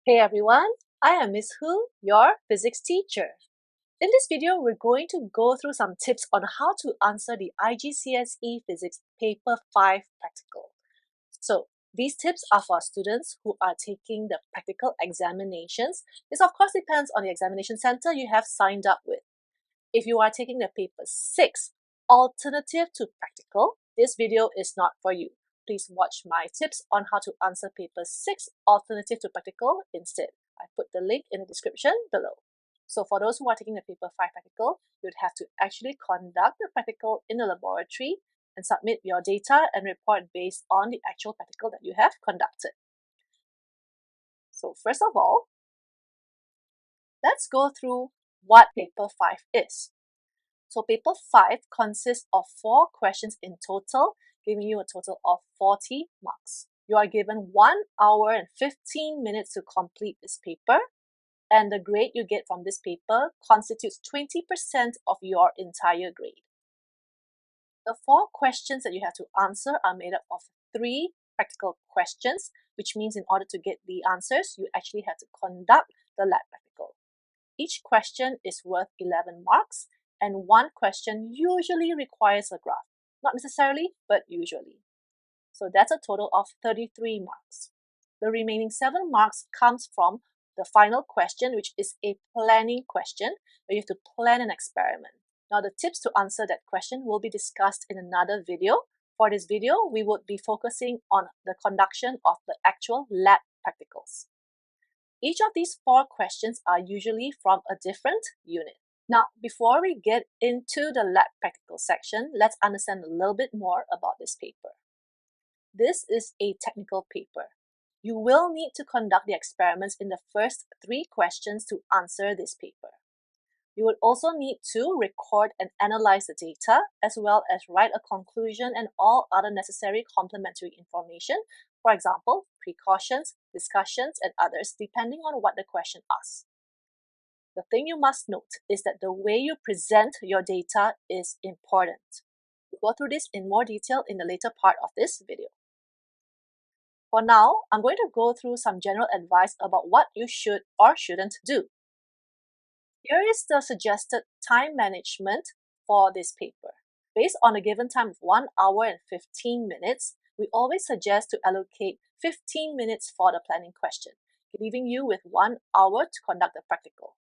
Hey everyone, I am Miss Hu, your physics teacher. In this video, we're going to go through some tips on how to answer the IGCSE Physics Paper 5 practical. So, these tips are for students who are taking the practical examinations. This of course depends on the examination center you have signed up with. If you are taking the paper 6, alternative to practical, this video is not for you. Please watch my tips on how to answer paper 6, alternative to practical instead. I put the link in the description below. So for those who are taking the paper 5 practical, you'd have to actually conduct the practical in the laboratory and submit your data and report based on the actual practical that you have conducted. So first of all, let's go through what paper 5 is. So paper 5 consists of 4 questions in total, giving you a total of 40 marks. You are given 1 hour and 15 minutes to complete this paper, and the grade you get from this paper constitutes 20% of your entire grade. The 4 questions that you have to answer are made up of 3 practical questions, which means in order to get the answers, you actually have to conduct the lab practical. Each question is worth 11 marks, and 1 question usually requires a graph. Not necessarily, but usually. So that's a total of 33 marks. The remaining 7 marks comes from the final question, which is a planning question, where you have to plan an experiment. Now, the tips to answer that question will be discussed in another video. For this video, we would be focusing on the conduction of the actual lab practicals. Each of these 4 questions are usually from a different unit. Now, before we get into the lab practical section, let's understand a little bit more about this paper. This is a technical paper. You will need to conduct the experiments in the first 3 questions to answer this paper. You would also need to record and analyze the data, as well as write a conclusion and all other necessary complementary information, for example, precautions, discussions, and others, depending on what the question asks. The thing you must note is that the way you present your data is important. We'll go through this in more detail in the later part of this video. For now, I'm going to go through some general advice about what you should or shouldn't do. Here is the suggested time management for this paper. Based on a given time of 1 hour and 15 minutes, we always suggest to allocate 15 minutes for the planning question, leaving you with 1 hour to conduct the practical.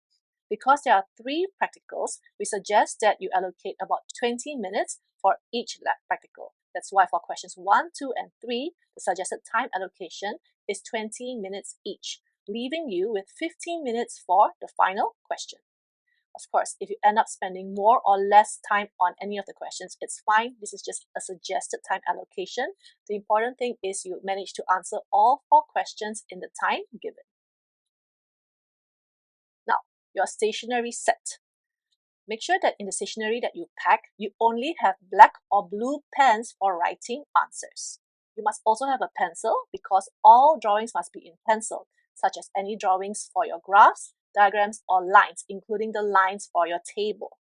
Because there are 3 practicals, we suggest that you allocate about 20 minutes for each lab practical. That's why for questions 1, 2, and 3, the suggested time allocation is 20 minutes each, leaving you with 15 minutes for the final question. Of course, if you end up spending more or less time on any of the questions, it's fine. This is just a suggested time allocation. The important thing is you manage to answer all 4 questions in the time given. Now, your stationery set. Make sure that in the stationery that you pack, you only have black or blue pens for writing answers. You must also have a pencil because all drawings must be in pencil, such as any drawings for your graphs, diagrams, or lines, including the lines for your table.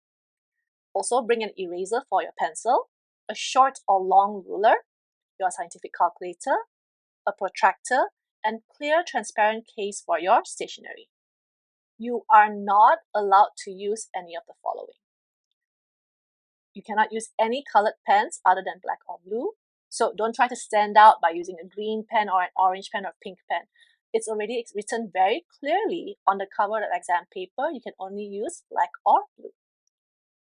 Also, bring an eraser for your pencil, a short or long ruler, your scientific calculator, a protractor, and clear transparent case for your stationery. You are not allowed to use any of the following. You cannot use any colored pens other than black or blue. So don't try to stand out by using a green pen or an orange pen or a pink pen. It's already written very clearly on the cover of the exam paper. You can only use black or blue.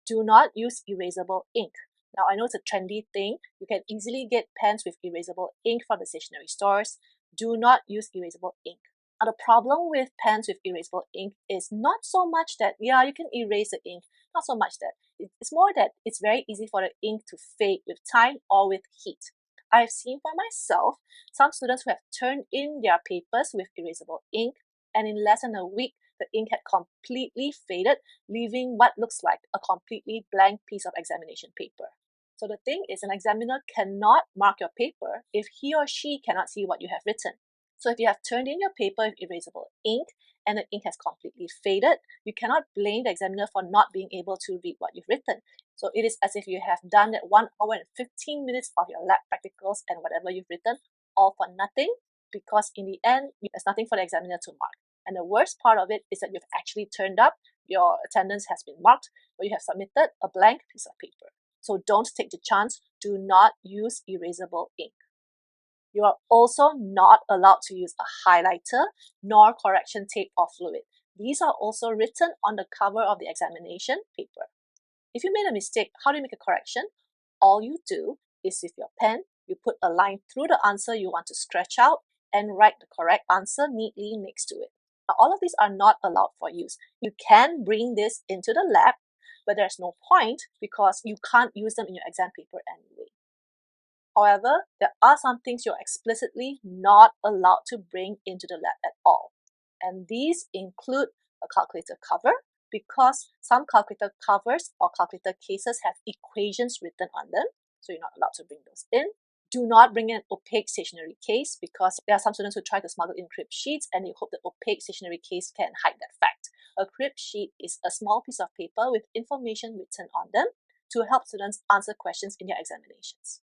Do not use erasable ink. Now, I know it's a trendy thing. You can easily get pens with erasable ink from the stationery stores. Do not use erasable ink. Now, the problem with pens with erasable ink is not so much that, yeah, you can erase the ink. Not so much that. It's more that it's very easy for the ink to fade with time or with heat. I've seen for myself some students who have turned in their papers with erasable ink, and in less than a week, the ink had completely faded, leaving what looks like a completely blank piece of examination paper. So the thing is, an examiner cannot mark your paper if he or she cannot see what you have written. So if you have turned in your paper with erasable ink and the ink has completely faded, you cannot blame the examiner for not being able to read what you've written. So it is as if you have done that 1 hour and 15 minutes of your lab practicals and whatever you've written, all for nothing, because in the end, there's nothing for the examiner to mark. And the worst part of it is that you've actually turned up, your attendance has been marked, but you have submitted a blank piece of paper. So don't take the chance. Do not use erasable ink. You are also not allowed to use a highlighter nor correction tape or fluid. These are also written on the cover of the examination paper. If you made a mistake, how do you make a correction? All you do is with your pen, you put a line through the answer you want to scratch out and write the correct answer neatly next to it. Now, all of these are not allowed for use. You can bring this into the lab, but there's no point because you can't use them in your exam paper anyway. However, there are some things you're explicitly not allowed to bring into the lab at all. And these include a calculator cover, because some calculator covers or calculator cases have equations written on them, so you're not allowed to bring those in. Do not bring in an opaque stationery case, because there are some students who try to smuggle in crib sheets and they hope the opaque stationery case can hide that fact. A crib sheet is a small piece of paper with information written on them to help students answer questions in their examinations.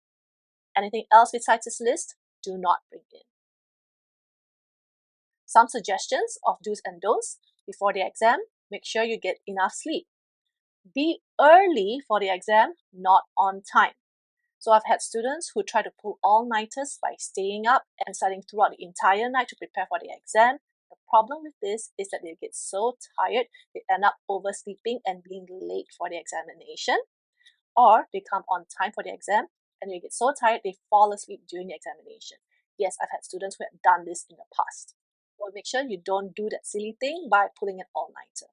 Anything else besides this list, do not bring in. Some suggestions of do's and don'ts before the exam: make sure you get enough sleep. Be early for the exam, not on time. So I've had students who try to pull all-nighters by staying up and studying throughout the entire night to prepare for the exam. The problem with this is that they get so tired, they end up oversleeping and being late for the examination, or they come on time for the exam and they get so tired they fall asleep during the examination. Yes, I've had students who have done this in the past. So make sure you don't do that silly thing by pulling an all-nighter.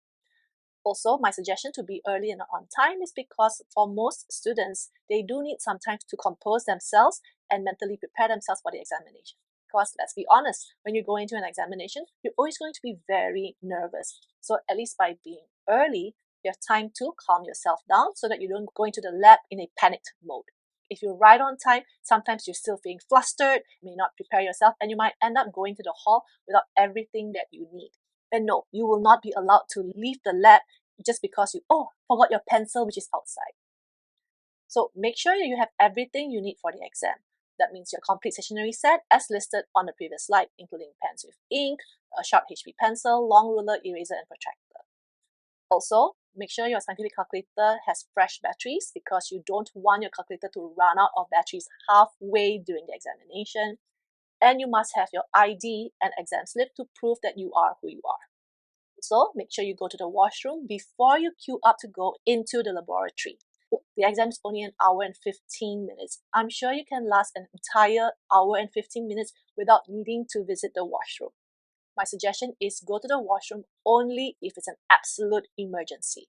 Also, my suggestion to be early and not on time is because for most students, they do need some time to compose themselves and mentally prepare themselves for the examination. Because let's be honest, when you go into an examination, you're always going to be very nervous. So at least by being early, you have time to calm yourself down so that you don't go into the lab in a panicked mode. If you arrive on time, sometimes you're still feeling flustered, may not prepare yourself, and you might end up going to the hall without everything that you need. And no, you will not be allowed to leave the lab just because you forgot your pencil, which is outside. So make sure you have everything you need for the exam. That means your complete stationery set as listed on the previous slide, including pens with ink, a sharp HB pencil, long ruler, eraser, and protractor. Also, make sure your scientific calculator has fresh batteries because you don't want your calculator to run out of batteries halfway during the examination. And you must have your ID and exam slip to prove that you are who you are. So make sure you go to the washroom before you queue up to go into the laboratory. The exam is only an hour and 15 minutes. I'm sure you can last an entire hour and 15 minutes without needing to visit the washroom. My suggestion is go to the washroom only if it's an absolute emergency.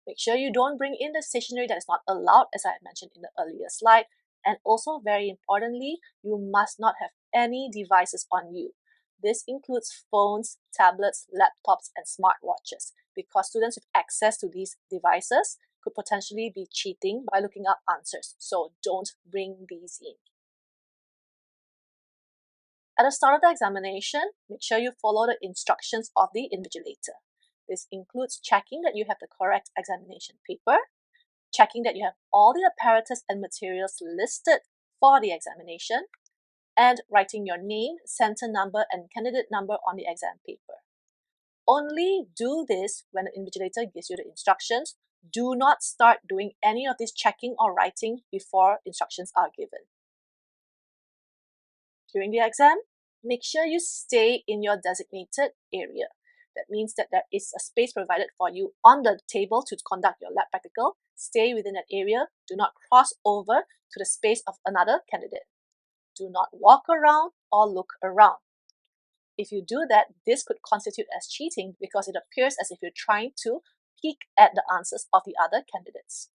Make sure you don't bring in the stationery that is not allowed, as I had mentioned in the earlier slide. And also, very importantly, you must not have any devices on you. This includes phones, tablets, laptops, and smartwatches, because students with access to these devices could potentially be cheating by looking up answers. So don't bring these in. At the start of the examination, make sure you follow the instructions of the invigilator. This includes checking that you have the correct examination paper, checking that you have all the apparatus and materials listed for the examination, and writing your name, center number, and candidate number on the exam paper. Only do this when the invigilator gives you the instructions. Do not start doing any of this checking or writing before instructions are given. During the exam, make sure you stay in your designated area. That means that there is a space provided for you on the table to conduct your lab practical. Stay within that area. Do not cross over to the space of another candidate. Do not walk around or look around. If you do that, this could constitute as cheating because it appears as if you're trying to peek at the answers of the other candidates.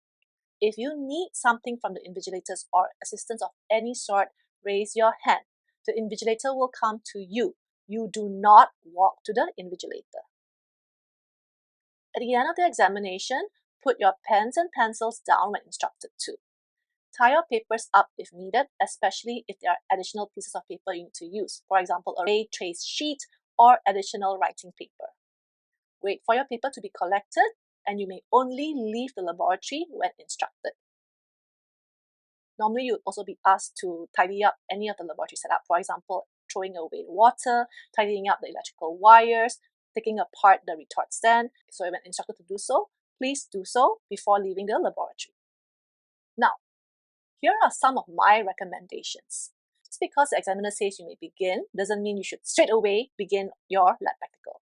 If you need something from the invigilators or assistance of any sort, raise your hand. The invigilator will come to you. You do not walk to the invigilator. At the end of the examination, put your pens and pencils down when instructed to. Tie your papers up if needed, especially if there are additional pieces of paper you need to use, for example, a ray trace sheet or additional writing paper. Wait for your paper to be collected, and you may only leave the laboratory when instructed. Normally, you'll also be asked to tidy up any of the laboratory setup, for example, throwing away water, tidying up the electrical wires, taking apart the retort stand. So when instructed to do so, please do so before leaving the laboratory. Now, here are some of my recommendations. Just because the examiner says you may begin doesn't mean you should straight away begin your lab practical.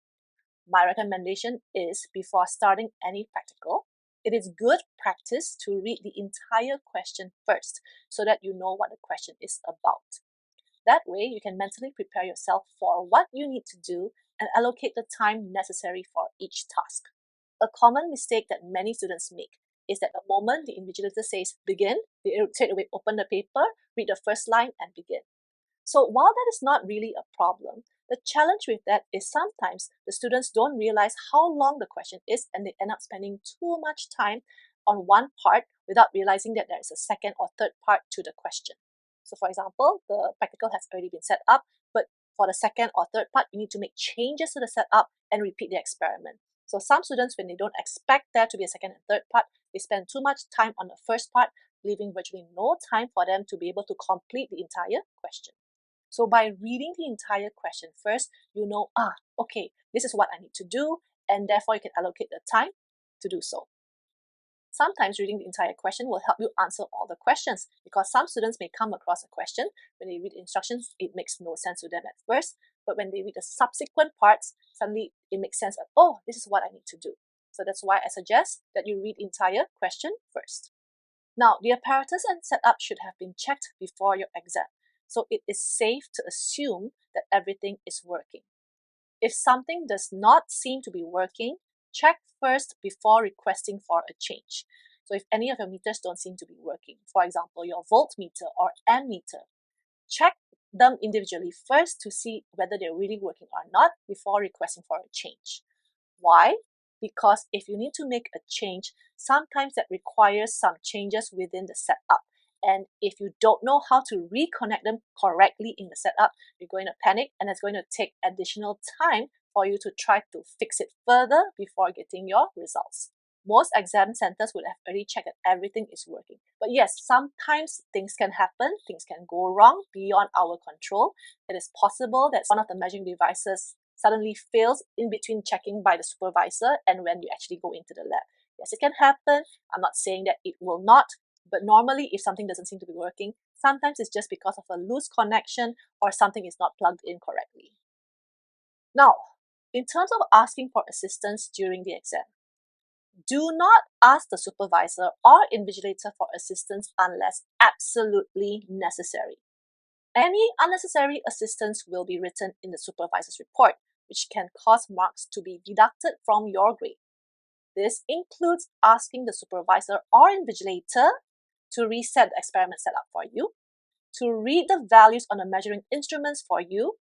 My recommendation is, before starting any practical, it is good practice to read the entire question first so that you know what the question is about. That way, you can mentally prepare yourself for what you need to do and allocate the time necessary for each task. A common mistake that many students make is that the moment the invigilator says begin, they straight away open the paper, read the first line, and begin. So while that is not really a problem, the challenge with that is sometimes the students don't realize how long the question is and they end up spending too much time on one part without realizing that there is a second or third part to the question. So for example, the practical has already been set up, but for the second or third part, you need to make changes to the setup and repeat the experiment. So some students, when they don't expect there to be a second and third part, they spend too much time on the first part, leaving virtually no time for them to be able to complete the entire question. So by reading the entire question first, you know, okay, this is what I need to do, and therefore you can allocate the time to do so. Sometimes reading the entire question will help you answer all the questions, because some students may come across a question, when they read instructions, it makes no sense to them at first, but when they read the subsequent parts, suddenly it makes sense of, oh, this is what I need to do. So that's why I suggest that you read the entire question first. Now, the apparatus and setup should have been checked before your exam, so it is safe to assume that everything is working. If something does not seem to be working, check first before requesting for a change. So if any of your meters don't seem to be working, for example, your voltmeter or ammeter, check them individually first to see whether they're really working or not before requesting for a change. Why? Because if you need to make a change, sometimes that requires some changes within the setup. And if you don't know how to reconnect them correctly in the setup, you're going to panic, and it's going to take additional time for you to try to fix it further before getting your results. Most exam centers would have already checked that everything is working. But yes, sometimes things can happen, things can go wrong beyond our control. It is possible that one of the measuring devices suddenly fails in between checking by the supervisor and when you actually go into the lab. Yes, it can happen. I'm not saying that it will not, but normally if something doesn't seem to be working, sometimes it's just because of a loose connection or something is not plugged in correctly. Now, in terms of asking for assistance during the exam, do not ask the supervisor or invigilator for assistance unless absolutely necessary. Any unnecessary assistance will be written in the supervisor's report, which can cause marks to be deducted from your grade. This includes asking the supervisor or invigilator to reset the experiment setup for you, to read the values on the measuring instruments for you,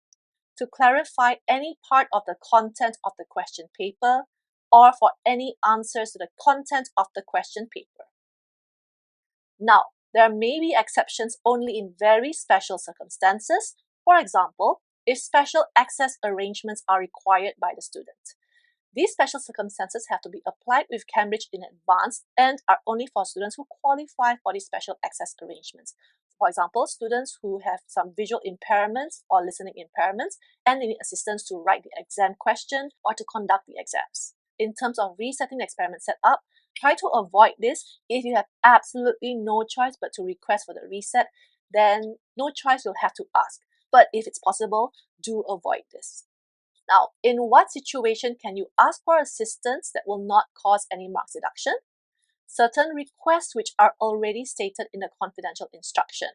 to clarify any part of the content of the question paper, or for any answers to the content of the question paper. Now, there may be exceptions only in very special circumstances. For example, if special access arrangements are required by the student. These special circumstances have to be applied with Cambridge in advance and are only for students who qualify for these special access arrangements. For example, students who have some visual impairments or listening impairments and they need assistance to write the exam question or to conduct the exams. In terms of resetting the experiment setup, try to avoid this. If you have absolutely no choice but to request for the reset, then no choice, you'll have to ask. But if it's possible, do avoid this. Now, in what situation can you ask for assistance that will not cause any marks deduction? Certain requests which are already stated in the confidential instruction.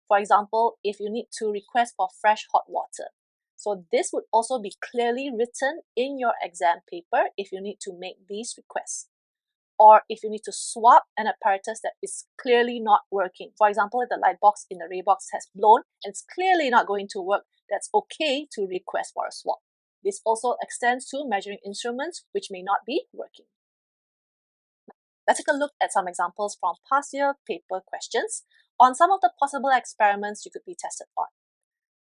For example, if you need to request for fresh hot water. So this would also be clearly written in your exam paper if you need to make these requests. Or if you need to swap an apparatus that is clearly not working. For example, if the light box in the ray box has blown and it's clearly not going to work, that's okay to request for a swap. This also extends to measuring instruments which may not be working. Let's take a look at some examples from past year paper questions on some of the possible experiments you could be tested on.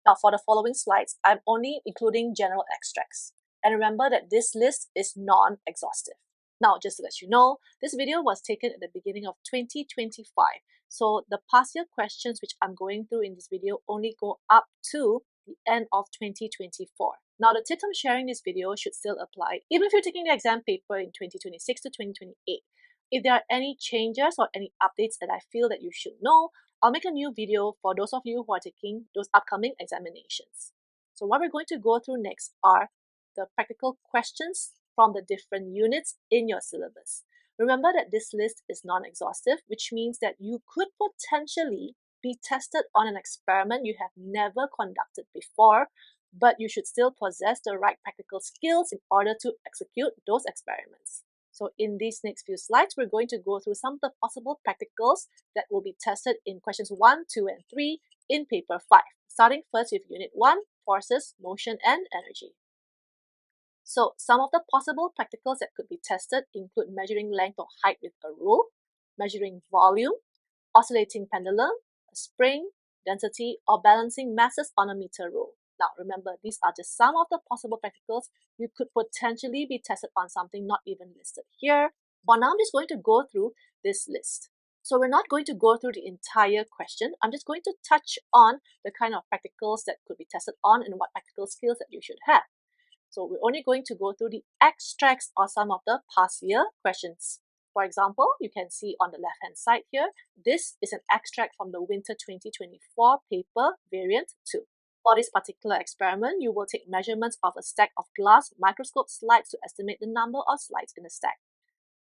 Now, for the following slides, I'm only including general extracts. And remember that this list is non-exhaustive. Now, just to let you know, this video was taken at the beginning of 2025. So the past year questions which I'm going through in this video only go up to the end of 2024. Now, the tips I'm sharing in this video should still apply, even if you're taking the exam paper in 2026 to 2028. If there are any changes or any updates that I feel that you should know, I'll make a new video for those of you who are taking those upcoming examinations. So what we're going to go through next are the practical questions from the different units in your syllabus. Remember that this list is non-exhaustive, which means that you could potentially be tested on an experiment you have never conducted before, but you should still possess the right practical skills in order to execute those experiments. So in these next few slides, we're going to go through some of the possible practicals that will be tested in questions 1, 2, and 3 in paper 5, starting first with unit 1, forces, motion, and energy. So some of the possible practicals that could be tested include measuring length or height with a rule, measuring volume, oscillating pendulum, a spring, density, or balancing masses on a meter rule. Now remember, these are just some of the possible practicals. You could potentially be tested on something not even listed here. For now, I'm just going to go through this list. So we're not going to go through the entire question. I'm just going to touch on the kind of practicals that could be tested on and what practical skills that you should have. So we're only going to go through the extracts or some of the past year questions. For example, you can see on the left-hand side here, this is an extract from the Winter 2024 paper variant 2. For this particular experiment, you will take measurements of a stack of glass microscope slides to estimate the number of slides in the stack.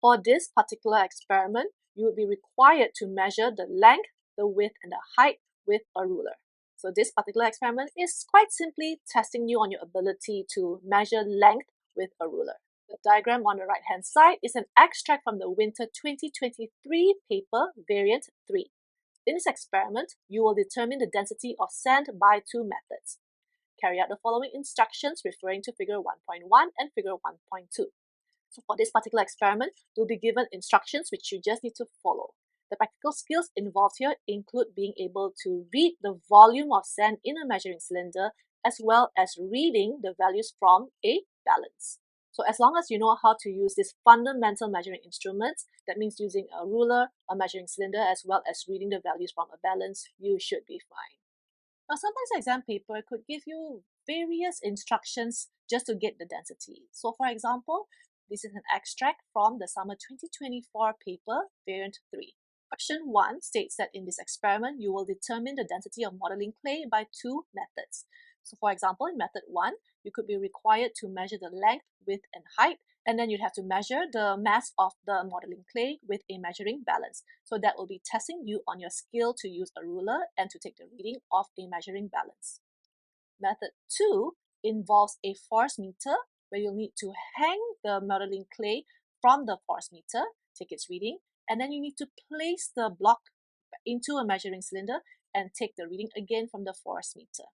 For this particular experiment, you will be required to measure the length, the width, and the height with a ruler. So this particular experiment is quite simply testing you on your ability to measure length with a ruler. The diagram on the right-hand side is an extract from the Winter 2023 paper variant 3. In this experiment, you will determine the density of sand by two methods. Carry out the following instructions referring to figure 1.1 and figure 1.2. So for this particular experiment, you'll be given instructions which you just need to follow. The practical skills involved here include being able to read the volume of sand in a measuring cylinder as well as reading the values from a balance. So as long as you know how to use these fundamental measuring instruments, that means using a ruler, a measuring cylinder, as well as reading the values from a balance, you should be fine. Now, sometimes the exam paper could give you various instructions just to get the density. So for example, this is an extract from the summer 2024 paper variant 3. Question 1 states that in this experiment, you will determine the density of modeling clay by two methods. So for example, in method 1, you could be required to measure the length, width, and height, and then you'd have to measure the mass of the modeling clay with a measuring balance. So that will be testing you on your skill to use a ruler and to take the reading of a measuring balance. Method 2 involves a force meter, where you'll need to hang the modeling clay from the force meter, take its reading, and then you need to place the block into a measuring cylinder and take the reading again from the force meter.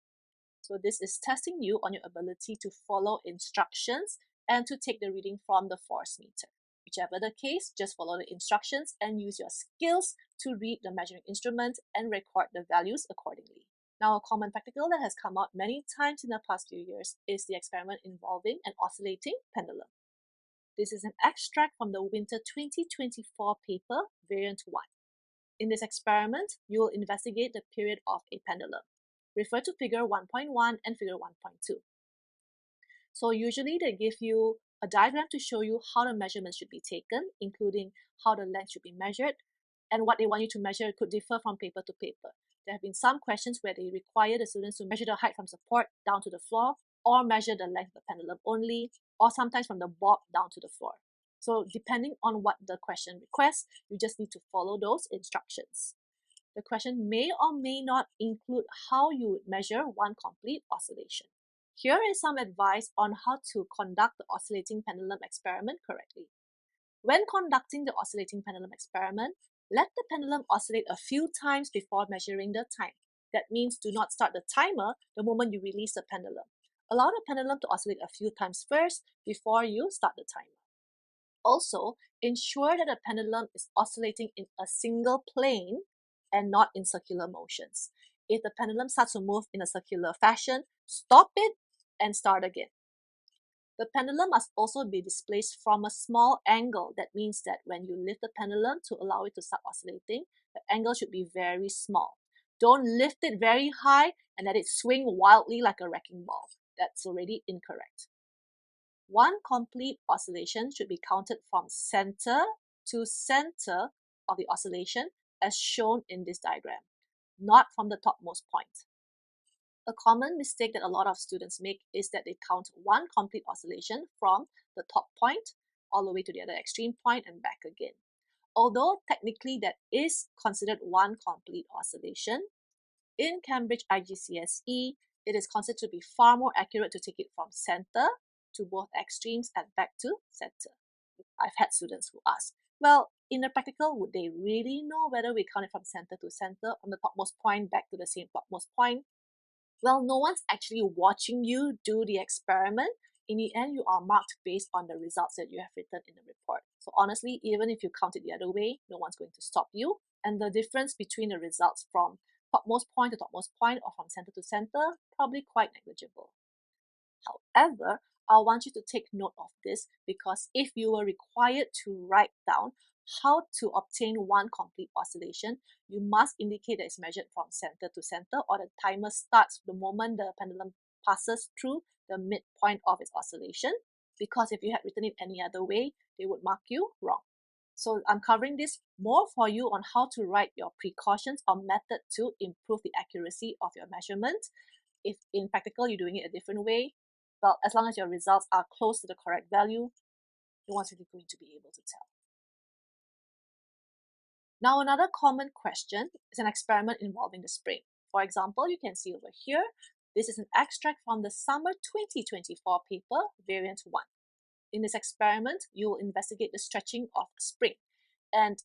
So this is testing you on your ability to follow instructions and to take the reading from the force meter. Whichever the case, just follow the instructions and use your skills to read the measuring instrument and record the values accordingly. Now, a common practical that has come out many times in the past few years is the experiment involving an oscillating pendulum. This is an extract from the Winter 2024 paper variant 1. In this experiment, you will investigate the period of a pendulum. Refer to figure 1.1 and figure 1.2. So usually they give you a diagram to show you how the measurements should be taken, including how the length should be measured, and what they want you to measure could differ from paper to paper. There have been some questions where they require the students to measure the height from support down to the floor, or measure the length of the pendulum only, or sometimes from the bob down to the floor. So depending on what the question requests, you just need to follow those instructions. The question may or may not include how you would measure one complete oscillation. Here is some advice on how to conduct the oscillating pendulum experiment correctly. When conducting the oscillating pendulum experiment, let the pendulum oscillate a few times before measuring the time. That means do not start the timer the moment you release the pendulum. Allow the pendulum to oscillate a few times first before you start the timer. Also, ensure that the pendulum is oscillating in a single plane and not in circular motions. If the pendulum starts to move in a circular fashion, stop it and start again. The pendulum must also be displaced from a small angle. That means that when you lift the pendulum to allow it to start oscillating, the angle should be very small. Don't lift it very high and let it swing wildly like a wrecking ball. That's already incorrect. One complete oscillation should be counted from center to center of the oscillation as shown in this diagram, not from the topmost point. A common mistake that a lot of students make is that they count one complete oscillation from the top point all the way to the other extreme point and back again. Although technically that is considered one complete oscillation, in Cambridge IGCSE, it is considered to be far more accurate to take it from center to both extremes and back to center. I've had students who ask, well, in the practical, would they really know whether we count it from center to center, from the topmost point back to the same topmost point? Well, no one's actually watching you do the experiment. In the end, you are marked based on the results that you have written in the report. So honestly, even if you count it the other way, no one's going to stop you. And the difference between the results from topmost point to topmost point or from center to center, probably quite negligible. However, I want you to take note of this because if you were required to write down how to obtain one complete oscillation, you must indicate that it's measured from center to center, or the timer starts the moment the pendulum passes through the midpoint of its oscillation, because if you had written it any other way, they would mark you wrong. So I'm covering this more for you on how to write your precautions or method to improve the accuracy of your measurement. If in practical you're doing it a different way, well, as long as your results are close to the correct value, no one's really going to be able to tell. Now, another common question is an experiment involving the spring. For example, you can see over here, this is an extract from the summer 2024 paper, variant 1. In this experiment, you will investigate the stretching of a spring. And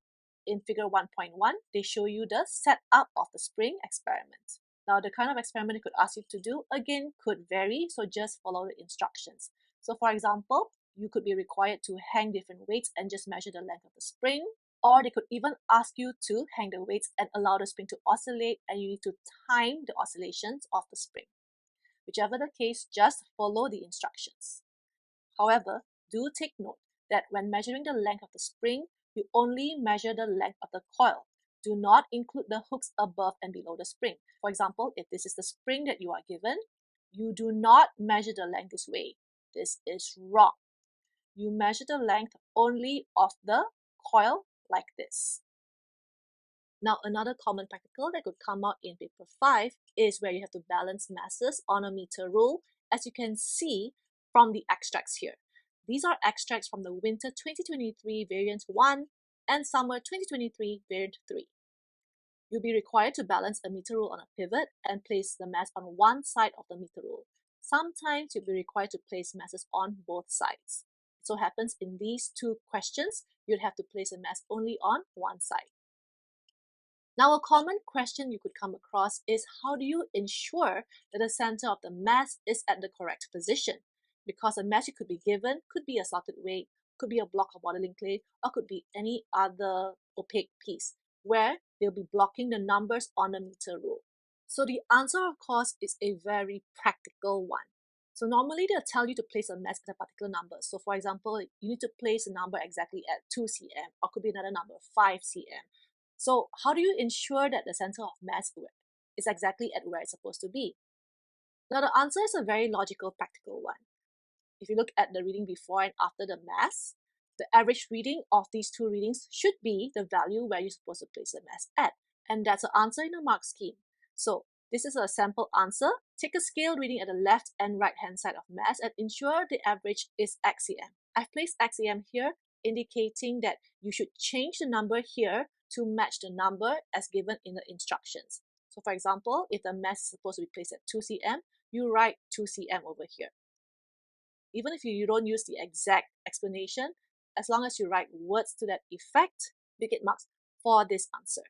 in figure 1.1, they show you the setup of the spring experiment. Now, the kind of experiment it could ask you to do, again, could vary, so just follow the instructions. So for example, you could be required to hang different weights and just measure the length of the spring, or they could even ask you to hang the weights and allow the spring to oscillate, and you need to time the oscillations of the spring. Whichever the case, just follow the instructions. However, do take note that when measuring the length of the spring, you only measure the length of the coil. Do not include the hooks above and below the spring. For example, if this is the spring that you are given, you do not measure the length this way. This is wrong. You measure the length only of the coil like this. Now, another common practical that could come out in paper 5 is where you have to balance masses on a meter rule, as you can see from the extracts here. These are extracts from the winter 2023 variant 1 and summer 2023 variant 3. You'll be required to balance a meter rule on a pivot and place the mass on one side of the meter rule. Sometimes you'll be required to place masses on both sides. It so happens in these two questions, you'd have to place a mass only on one side. Now, a common question you could come across is how do you ensure that the center of the mass is at the correct position? Because a mass you could be given could be a solid weight, could be a block of modeling clay, or could be any other opaque piece where they'll be blocking the numbers on the meter rule. So the answer, of course, is a very practical one. So normally they'll tell you to place a mass at a particular number. So for example, you need to place a number exactly at 2 cm, or could be another number 5 cm. So how do you ensure that the center of mass is exactly at where it's supposed to be? Now the answer is a very logical, practical one. If you look at the reading before and after the mass, the average reading of these two readings should be the value where you're supposed to place the mass at. And that's an answer in a mark scheme. So this is a sample answer. Take a scale reading at the left and right hand side of mass and ensure the average is XCM. I've placed XCM here, indicating that you should change the number here to match the number as given in the instructions. So for example, if the mass is supposed to be placed at 2 cm, you write 2 cm over here. Even if you don't use the exact explanation, as long as you write words to that effect, you get marks for this answer.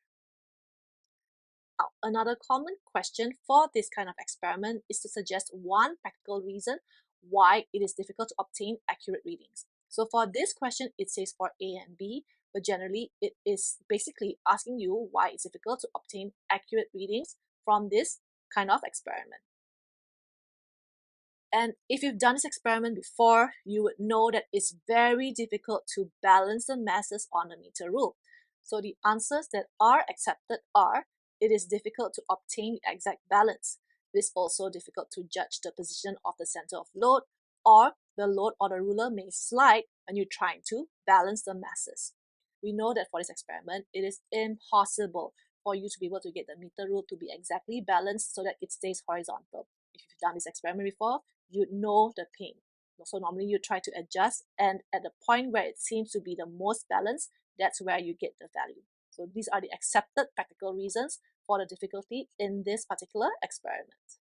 Now, another common question for this kind of experiment is to suggest one practical reason why it is difficult to obtain accurate readings. So for this question, it says for A and B, but generally it is basically asking you why it's difficult to obtain accurate readings from this kind of experiment. And if you've done this experiment before, you would know that it's very difficult to balance the masses on the meter rule. So the answers that are accepted are, it is difficult to obtain the exact balance. It is also difficult to judge the position of the center of load, or the load or the ruler may slide when you're trying to balance the masses. We know that for this experiment, it is impossible for you to be able to get the meter rule to be exactly balanced so that it stays horizontal. If you've done this experiment before, you'd know the pain. So normally you try to adjust, and at the point where it seems to be the most balanced, that's where you get the value. So these are the accepted practical reasons for the difficulty in this particular experiment.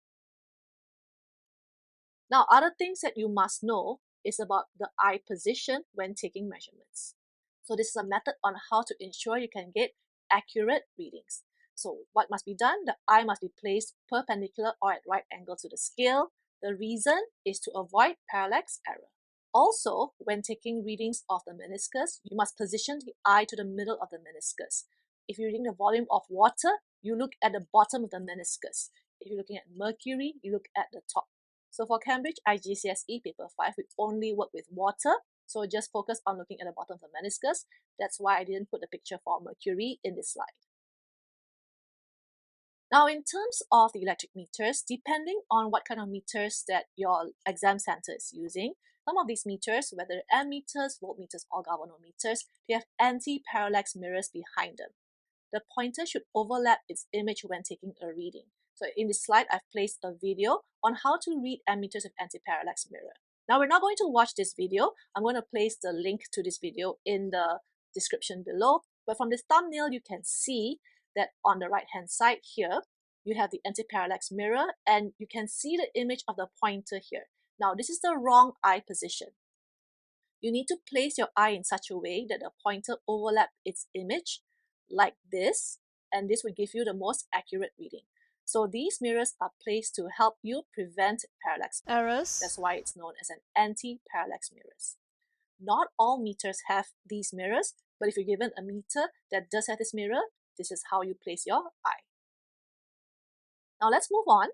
Now, other things that you must know is about the eye position when taking measurements. So this is a method on how to ensure you can get accurate readings. So what must be done? The eye must be placed perpendicular or at right angle to the scale. The reason is to avoid parallax error. Also, when taking readings of the meniscus, you must position the eye to the middle of the meniscus. If you're reading the volume of water, you look at the bottom of the meniscus. If you're looking at mercury, you look at the top. So for Cambridge IGCSE Paper 5, we only work with water, so just focus on looking at the bottom of the meniscus. That's why I didn't put the picture for mercury in this slide. Now, in terms of the electric meters, depending on what kind of meters that your exam center is using, some of these meters, whether ammeters, voltmeters, or galvanometers, they have anti-parallax mirrors behind them. The pointer should overlap its image when taking a reading. So in this slide, I've placed a video on how to read ammeters with anti-parallax mirror. Now, we're not going to watch this video. I'm going to place the link to this video in the description below. But from this thumbnail, you can see that on the right-hand side here, you have the anti-parallax mirror, and you can see the image of the pointer here. Now, this is the wrong eye position. You need to place your eye in such a way that the pointer overlaps its image like this, and this will give you the most accurate reading. So these mirrors are placed to help you prevent parallax errors. That's why it's known as an anti-parallax mirrors. Not all meters have these mirrors, but if you're given a meter that does have this mirror, this is how you place your eye. Now let's move on.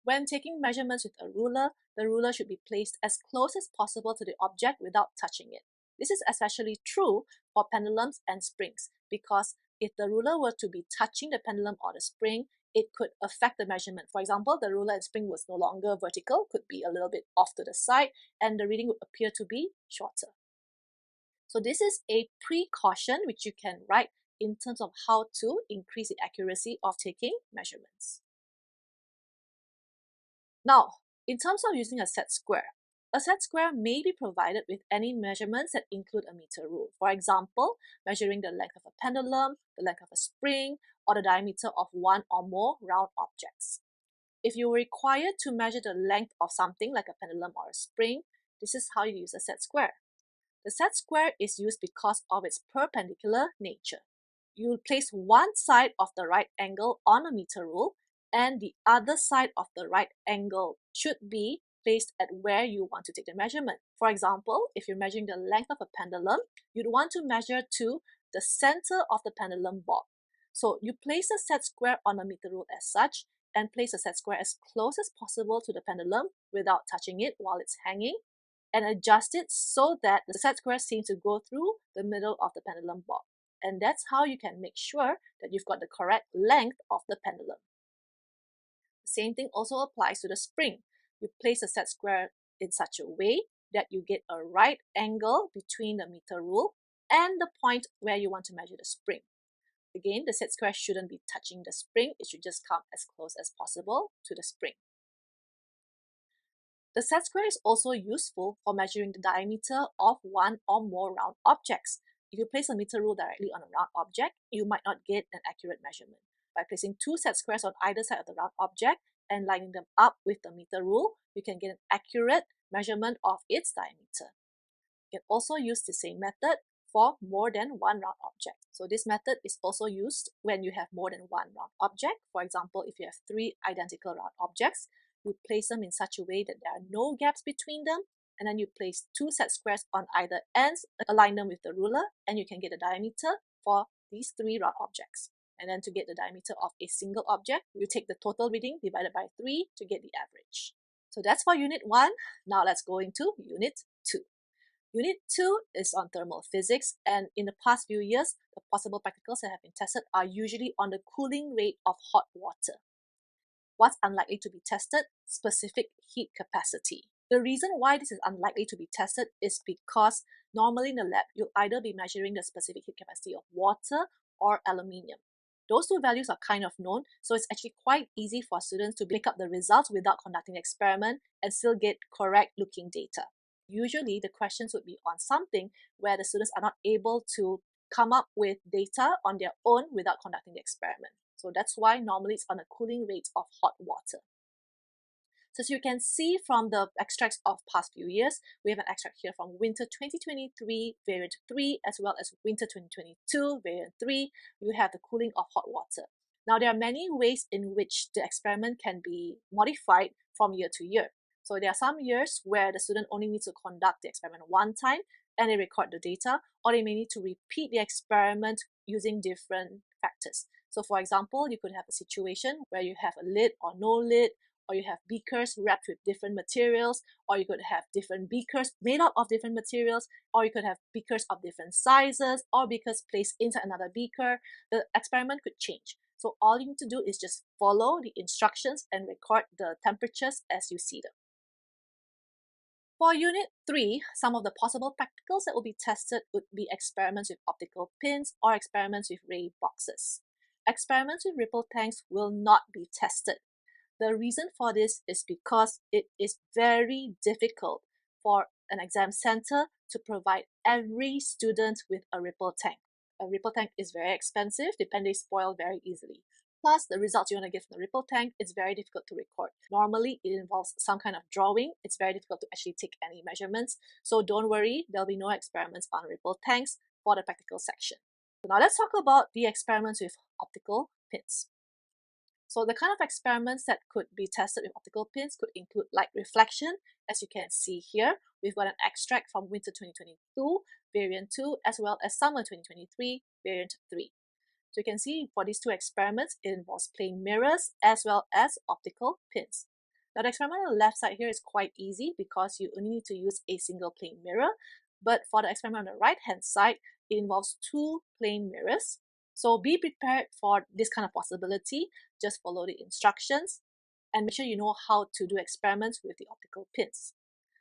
When taking measurements with a ruler, the ruler should be placed as close as possible to the object without touching it. This is especially true for pendulums and springs, because if the ruler were to be touching the pendulum or the spring, it could affect the measurement. For example, the ruler and spring was no longer vertical, could be a little bit off to the side, and the reading would appear to be shorter. So this is a precaution which you can write in terms of how to increase the accuracy of taking measurements. Now, in terms of using a set square may be provided with any measurements that include a meter rule. For example, measuring the length of a pendulum, the length of a spring, or the diameter of one or more round objects. If you were required to measure the length of something like a pendulum or a spring, this is how you use a set square. The set square is used because of its perpendicular nature. You will place one side of the right angle on a meter rule, and the other side of the right angle should be placed at where you want to take the measurement. For example, if you're measuring the length of a pendulum, you'd want to measure to the center of the pendulum bob. So you place a set square on a meter rule as such, and place a set square as close as possible to the pendulum without touching it while it's hanging, and adjust it so that the set square seems to go through the middle of the pendulum bob. And that's how you can make sure that you've got the correct length of the pendulum. The same thing also applies to the spring. You place a set square in such a way that you get a right angle between the meter rule and the point where you want to measure the spring. Again, the set square shouldn't be touching the spring. It should just come as close as possible to the spring. The set square is also useful for measuring the diameter of one or more round objects. If you place a meter rule directly on a round object, you might not get an accurate measurement. By placing two set squares on either side of the round object and lining them up with the meter rule, you can get an accurate measurement of its diameter. You can also use the same method for more than one round object. So this method is also used when you have more than one round object. For example, if you have three identical round objects, you place them in such a way that there are no gaps between them, and then you place two set squares on either ends, align them with the ruler, and you can get a diameter for these three round objects. And then to get the diameter of a single object, you take the total reading divided by 3 to get the average. So that's for Unit 1. Now let's go into Unit 2. Unit 2 is on thermal physics, and in the past few years, the possible practicals that have been tested are usually on the cooling rate of hot water. What's unlikely to be tested? Specific heat capacity. The reason why this is unlikely to be tested is because normally in the lab, you'll either be measuring the specific heat capacity of water or aluminium. Those two values are kind of known, so it's actually quite easy for students to make up the results without conducting the experiment and still get correct looking data. Usually the questions would be on something where the students are not able to come up with data on their own without conducting the experiment. So that's why normally it's on a cooling rate of hot water. So as you can see from the extracts of past few years, we have an extract here from winter 2023 variant 3 as well as winter 2022 variant 3. You have the cooling of hot water. Now there are many ways in which the experiment can be modified from year to year. So there are some years where the student only needs to conduct the experiment one time and they record the data, or they may need to repeat the experiment using different factors. So for example, you could have a situation where you have a lid or no lid, or you have beakers wrapped with different materials, or you could have different beakers made up of different materials, or you could have beakers of different sizes, or beakers placed inside another beaker. The experiment could change. So all you need to do is just follow the instructions and record the temperatures as you see them. For Unit 3, some of the possible practicals that will be tested would be experiments with optical pins or experiments with ray boxes. Experiments with ripple tanks will not be tested. The reason for this is because it is very difficult for an exam center to provide every student with a ripple tank. A ripple tank is very expensive, they spoil very easily. Plus, the results you want to get from the ripple tank, it's very difficult to record. Normally, it involves some kind of drawing. It's very difficult to actually take any measurements. So don't worry, there'll be no experiments on ripple tanks for the practical section. So now let's talk about the experiments with optical pins. So the kind of experiments that could be tested with optical pins could include light reflection. As you can see here, we've got an extract from winter 2022, variant 2, as well as summer 2023, variant 3. So you can see for these two experiments, it involves plane mirrors as well as optical pins. Now the experiment on the left side here is quite easy because you only need to use a single plane mirror. But for the experiment on the right hand side, it involves two plane mirrors. So be prepared for this kind of possibility. Just follow the instructions and make sure you know how to do experiments with the optical pins.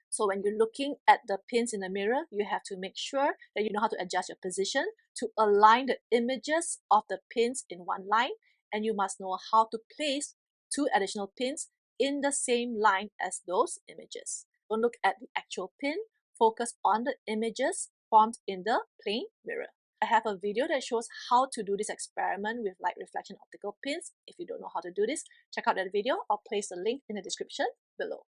So when you're looking at the pins in the mirror, you have to make sure that you know how to adjust your position to align the images of the pins in one line, and you must know how to place two additional pins in the same line as those images. Don't look at the actual pin, focus on the images formed in the plane mirror. I have a video that shows how to do this experiment with light reflection optical pins. If you don't know how to do this, check out that video. I'll place the link in the description below.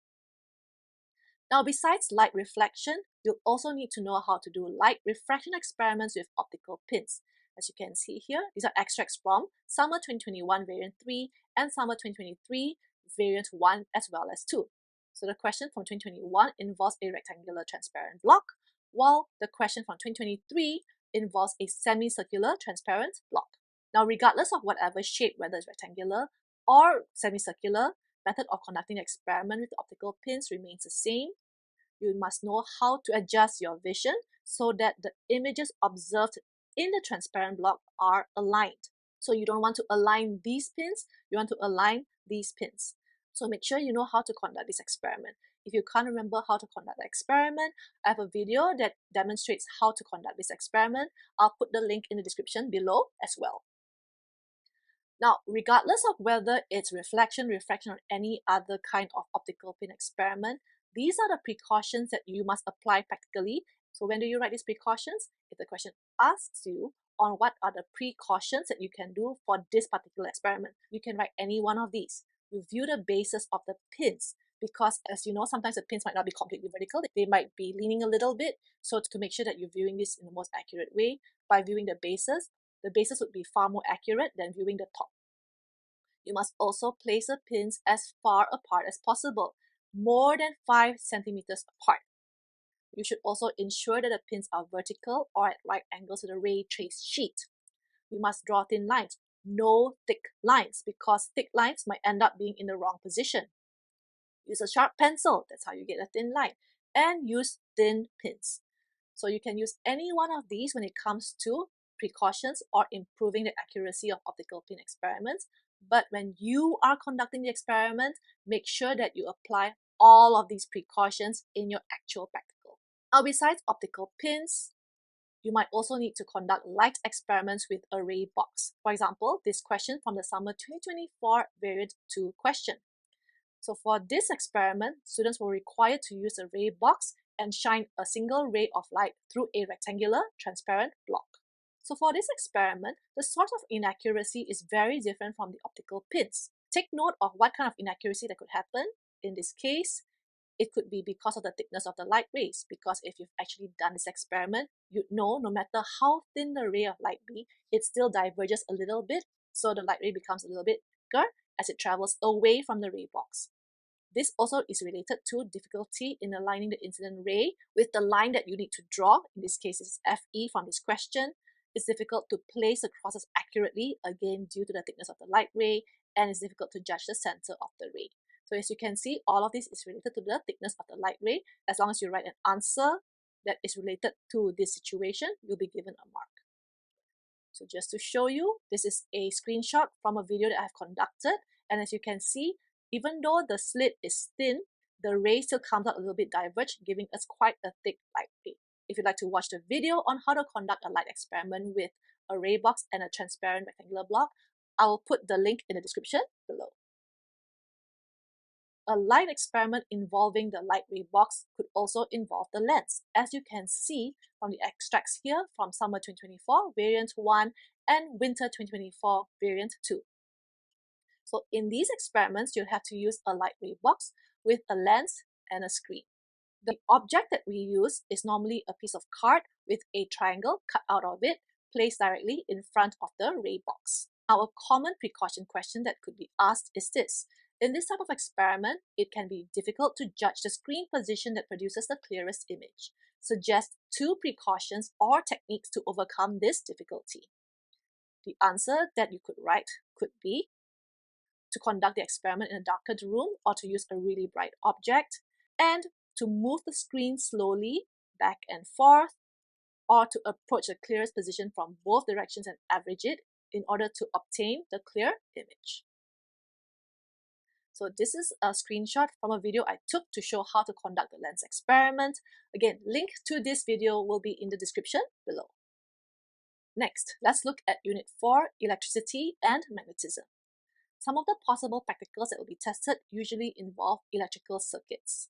Now, besides light reflection, you'll also need to know how to do light refraction experiments with optical pins. As you can see here, these are extracts from summer 2021 variant 3 and summer 2023 variant 1 as well as 2. So the question from 2021 involves a rectangular transparent block, while the question from 2023 involves a semicircular transparent block. Now, regardless of whatever shape, whether it's rectangular or semicircular, method of conducting the experiment with the optical pins remains the same. You must know how to adjust your vision so that the images observed in the transparent block are aligned. So you don't want to align these pins, you want to align these pins. So make sure you know how to conduct this experiment. If you can't remember how to conduct the experiment, I have a video that demonstrates how to conduct this experiment. I'll put the link in the description below as well. Now, regardless of whether it's reflection, refraction, or any other kind of optical pin experiment, these are the precautions that you must apply practically. So when do you write these precautions? If the question asks you on what are the precautions that you can do for this particular experiment, you can write any one of these. You view the bases of the pins because, as you know, sometimes the pins might not be completely vertical. They might be leaning a little bit. So to make sure that you're viewing this in the most accurate way, by viewing the bases would be far more accurate than viewing the top. You must also place the pins as far apart as possible, more than 5 centimeters apart. You should also ensure that the pins are vertical or at right angles to the ray trace sheet. You must draw thin lines, no thick lines, because thick lines might end up being in the wrong position. Use a sharp pencil, that's how you get a thin line, and use thin pins. So you can use any one of these when it comes to precautions or improving the accuracy of optical pin experiments. But when you are conducting the experiment, make sure that you apply all of these precautions in your actual practical. Now, besides optical pins, you might also need to conduct light experiments with array box. For example, this question from the summer 2024 variant 2 question. So for this experiment, students were required to use a ray box and shine a single ray of light through a rectangular transparent block. So for this experiment, the source of inaccuracy is very different from the optical pins. Take note of what kind of inaccuracy that could happen. In this case, it could be because of the thickness of the light rays, because if you've actually done this experiment, you'd know no matter how thin the ray of light be, it still diverges a little bit, so the light ray becomes a little bit thicker as it travels away from the ray box. This also is related to difficulty in aligning the incident ray with the line that you need to draw. In this case, is FE from this question. It's difficult to place the crosses accurately, again due to the thickness of the light ray, and it's difficult to judge the center of the ray. So as you can see, all of this is related to the thickness of the light ray. As long as you write an answer that is related to this situation, you'll be given a mark. So just to show you, this is a screenshot from a video that I've conducted. And as you can see, even though the slit is thin, the ray still comes out a little bit diverged, giving us quite a thick light ray. If you'd like to watch the video on how to conduct a light experiment with a ray box and a transparent rectangular block, I will put the link in the description below. A light experiment involving the light ray box could also involve the lens, as you can see from the extracts here from summer 2024 variant 1 and winter 2024 variant 2. So in these experiments, you'll have to use a light ray box with a lens and a screen. The object that we use is normally a piece of card with a triangle cut out of it, placed directly in front of the ray box. Now, a common precaution question that could be asked is this. In this type of experiment, it can be difficult to judge the screen position that produces the clearest image. Suggest 2 precautions or techniques to overcome this difficulty. The answer that you could write could be to conduct the experiment in a darkened room, or to use a really bright object, and to move the screen slowly back and forth, or to approach the clearest position from both directions and average it in order to obtain the clear image. So this is a screenshot from a video I took to show how to conduct the lens experiment. Again, link to this video will be in the description below. Next, let's look at Unit 4, Electricity and Magnetism. Some of the possible practicals that will be tested usually involve electrical circuits.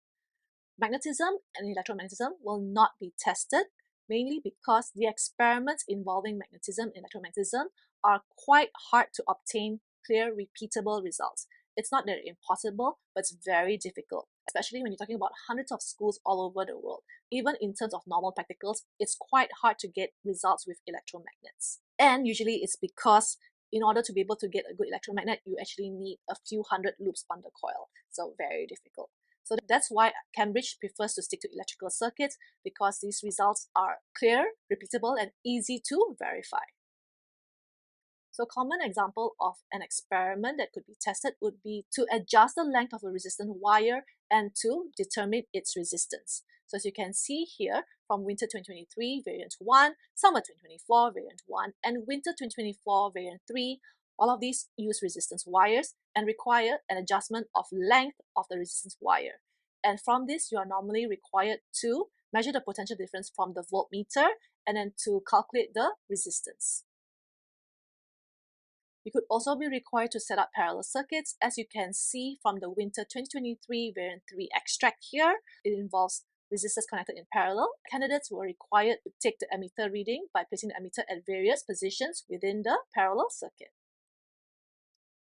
Magnetism and electromagnetism will not be tested, mainly because the experiments involving magnetism and electromagnetism are quite hard to obtain clear, repeatable results. It's not that impossible, but it's very difficult, especially when you're talking about hundreds of schools all over the world. Even in terms of normal practicals, it's quite hard to get results with electromagnets. And usually it's because in order to be able to get a good electromagnet, you actually need a few hundred loops on the coil. So very difficult. So that's why Cambridge prefers to stick to electrical circuits, because these results are clear, repeatable, and easy to verify. So a common example of an experiment that could be tested would be to adjust the length of a resistant wire and to determine its resistance. So as you can see here, from winter 2023 variant 1, summer 2024 variant 1, and winter 2024 variant 3, all of these use resistance wires and require an adjustment of length of the resistance wire. And from this, you are normally required to measure the potential difference from the voltmeter and then to calculate the resistance. You could also be required to set up parallel circuits. As you can see from the winter 2023 variant 3 extract here, it involves resistors connected in parallel. Candidates were required to take the ammeter reading by placing the ammeter at various positions within the parallel circuit.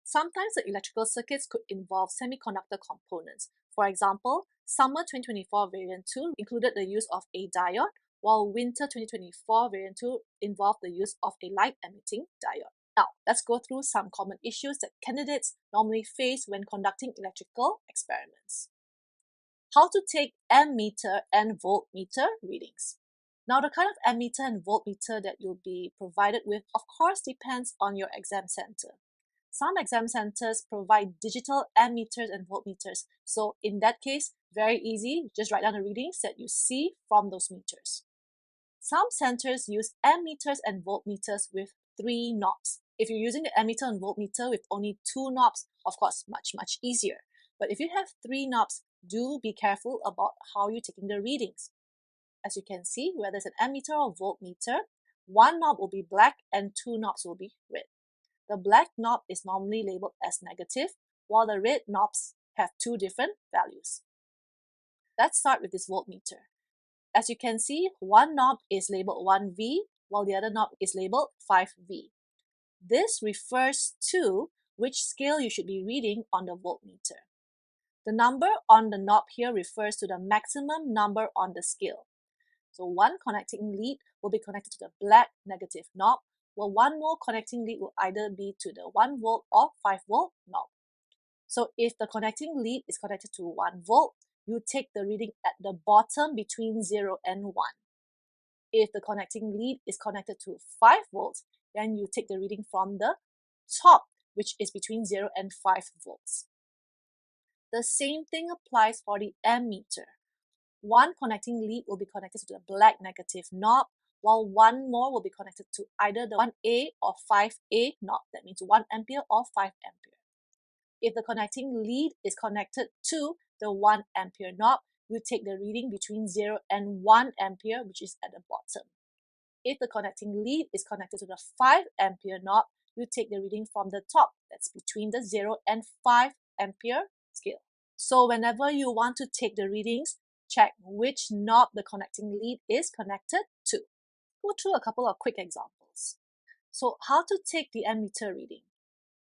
Sometimes the electrical circuits could involve semiconductor components. For example, summer 2024 variant 2 included the use of a diode, while winter 2024 variant 2 involved the use of a light-emitting diode. Now, let's go through some common issues that candidates normally face when conducting electrical experiments. How to take ammeter and voltmeter readings. Now, the kind of ammeter and voltmeter that you'll be provided with, of course, depends on your exam center. Some exam centers provide digital ammeters and voltmeters. So in that case, very easy, just write down the readings that you see from those meters. Some centers use ammeters and voltmeters with 3 knobs. If you're using the ammeter and voltmeter with only 2 knobs, of course, much easier. But if you have 3 knobs, do be careful about how you're taking the readings. As you can see, whether it's an ammeter or voltmeter, 1 knob will be black and 2 knobs will be red. The black knob is normally labeled as negative, while the red knobs have 2 different values. Let's start with this voltmeter. As you can see, 1 knob is labeled 1V, while the other knob is labeled 5V. This refers to which scale you should be reading on the voltmeter. The number on the knob here refers to the maximum number on the scale. So one connecting lead will be connected to the black negative knob, while one more connecting lead will either be to the 1 volt or 5 volt knob. So if the connecting lead is connected to 1 volt, you take the reading at the bottom between 0 and 1. If the connecting lead is connected to 5 volts, then you take the reading from the top, which is between 0 and 5 volts. The same thing applies for the ammeter. One connecting lead will be connected to the black negative knob, while one more will be connected to either the 1A or 5A knob. That means 1 ampere or 5 ampere. If the connecting lead is connected to the 1 ampere knob, you take the reading between 0 and 1 ampere, which is at the bottom. If the connecting lead is connected to the 5 ampere knob, you take the reading from the top. That's between the 0 and 5 ampere scale. So whenever you want to take the readings, check which knob the connecting lead is connected to. Go through a couple of quick examples. So how to take the ammeter reading?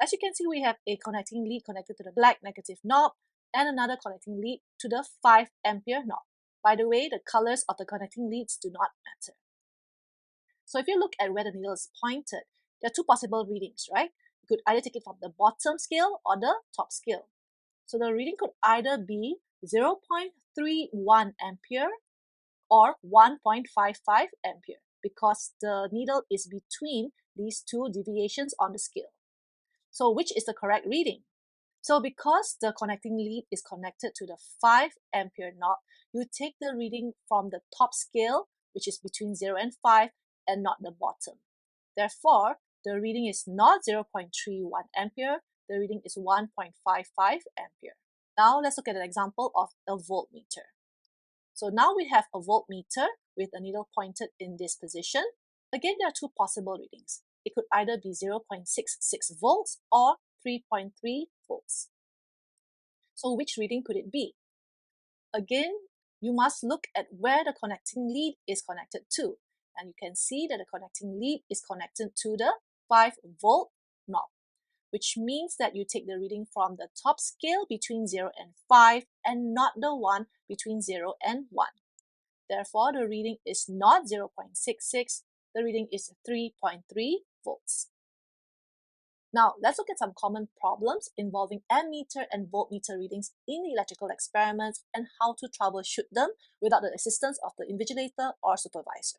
As you can see, we have a connecting lead connected to the black negative knob and another connecting lead to the 5 ampere knob. By the way, the colors of the connecting leads do not matter. So if you look at where the needle is pointed, there are 2 possible readings, right? You could either take it from the bottom scale or the top scale. So the reading could either be 0.31 ampere or 1.55 ampere because the needle is between these 2 deviations on the scale. So which is the correct reading? So because the connecting lead is connected to the 5 ampere knob, you take the reading from the top scale, which is between 0 and 5, and not the bottom. Therefore, the reading is not 0.31 ampere, the reading is 1.55 ampere. Now let's look at an example of a voltmeter. So now we have a voltmeter with a needle pointed in this position. Again, there are 2 possible readings. It could either be 0.66 volts or 3.3 volts. So which reading could it be? Again, you must look at where the connecting lead is connected to. And you can see that the connecting lead is connected to the 5 volt knob, which means that you take the reading from the top scale between 0 and 5 and not the one between 0 and 1. Therefore, the reading is not 0.66, the reading is 3.3 volts. Now, let's look at some common problems involving ammeter and voltmeter readings in electrical experiments and how to troubleshoot them without the assistance of the invigilator or supervisor.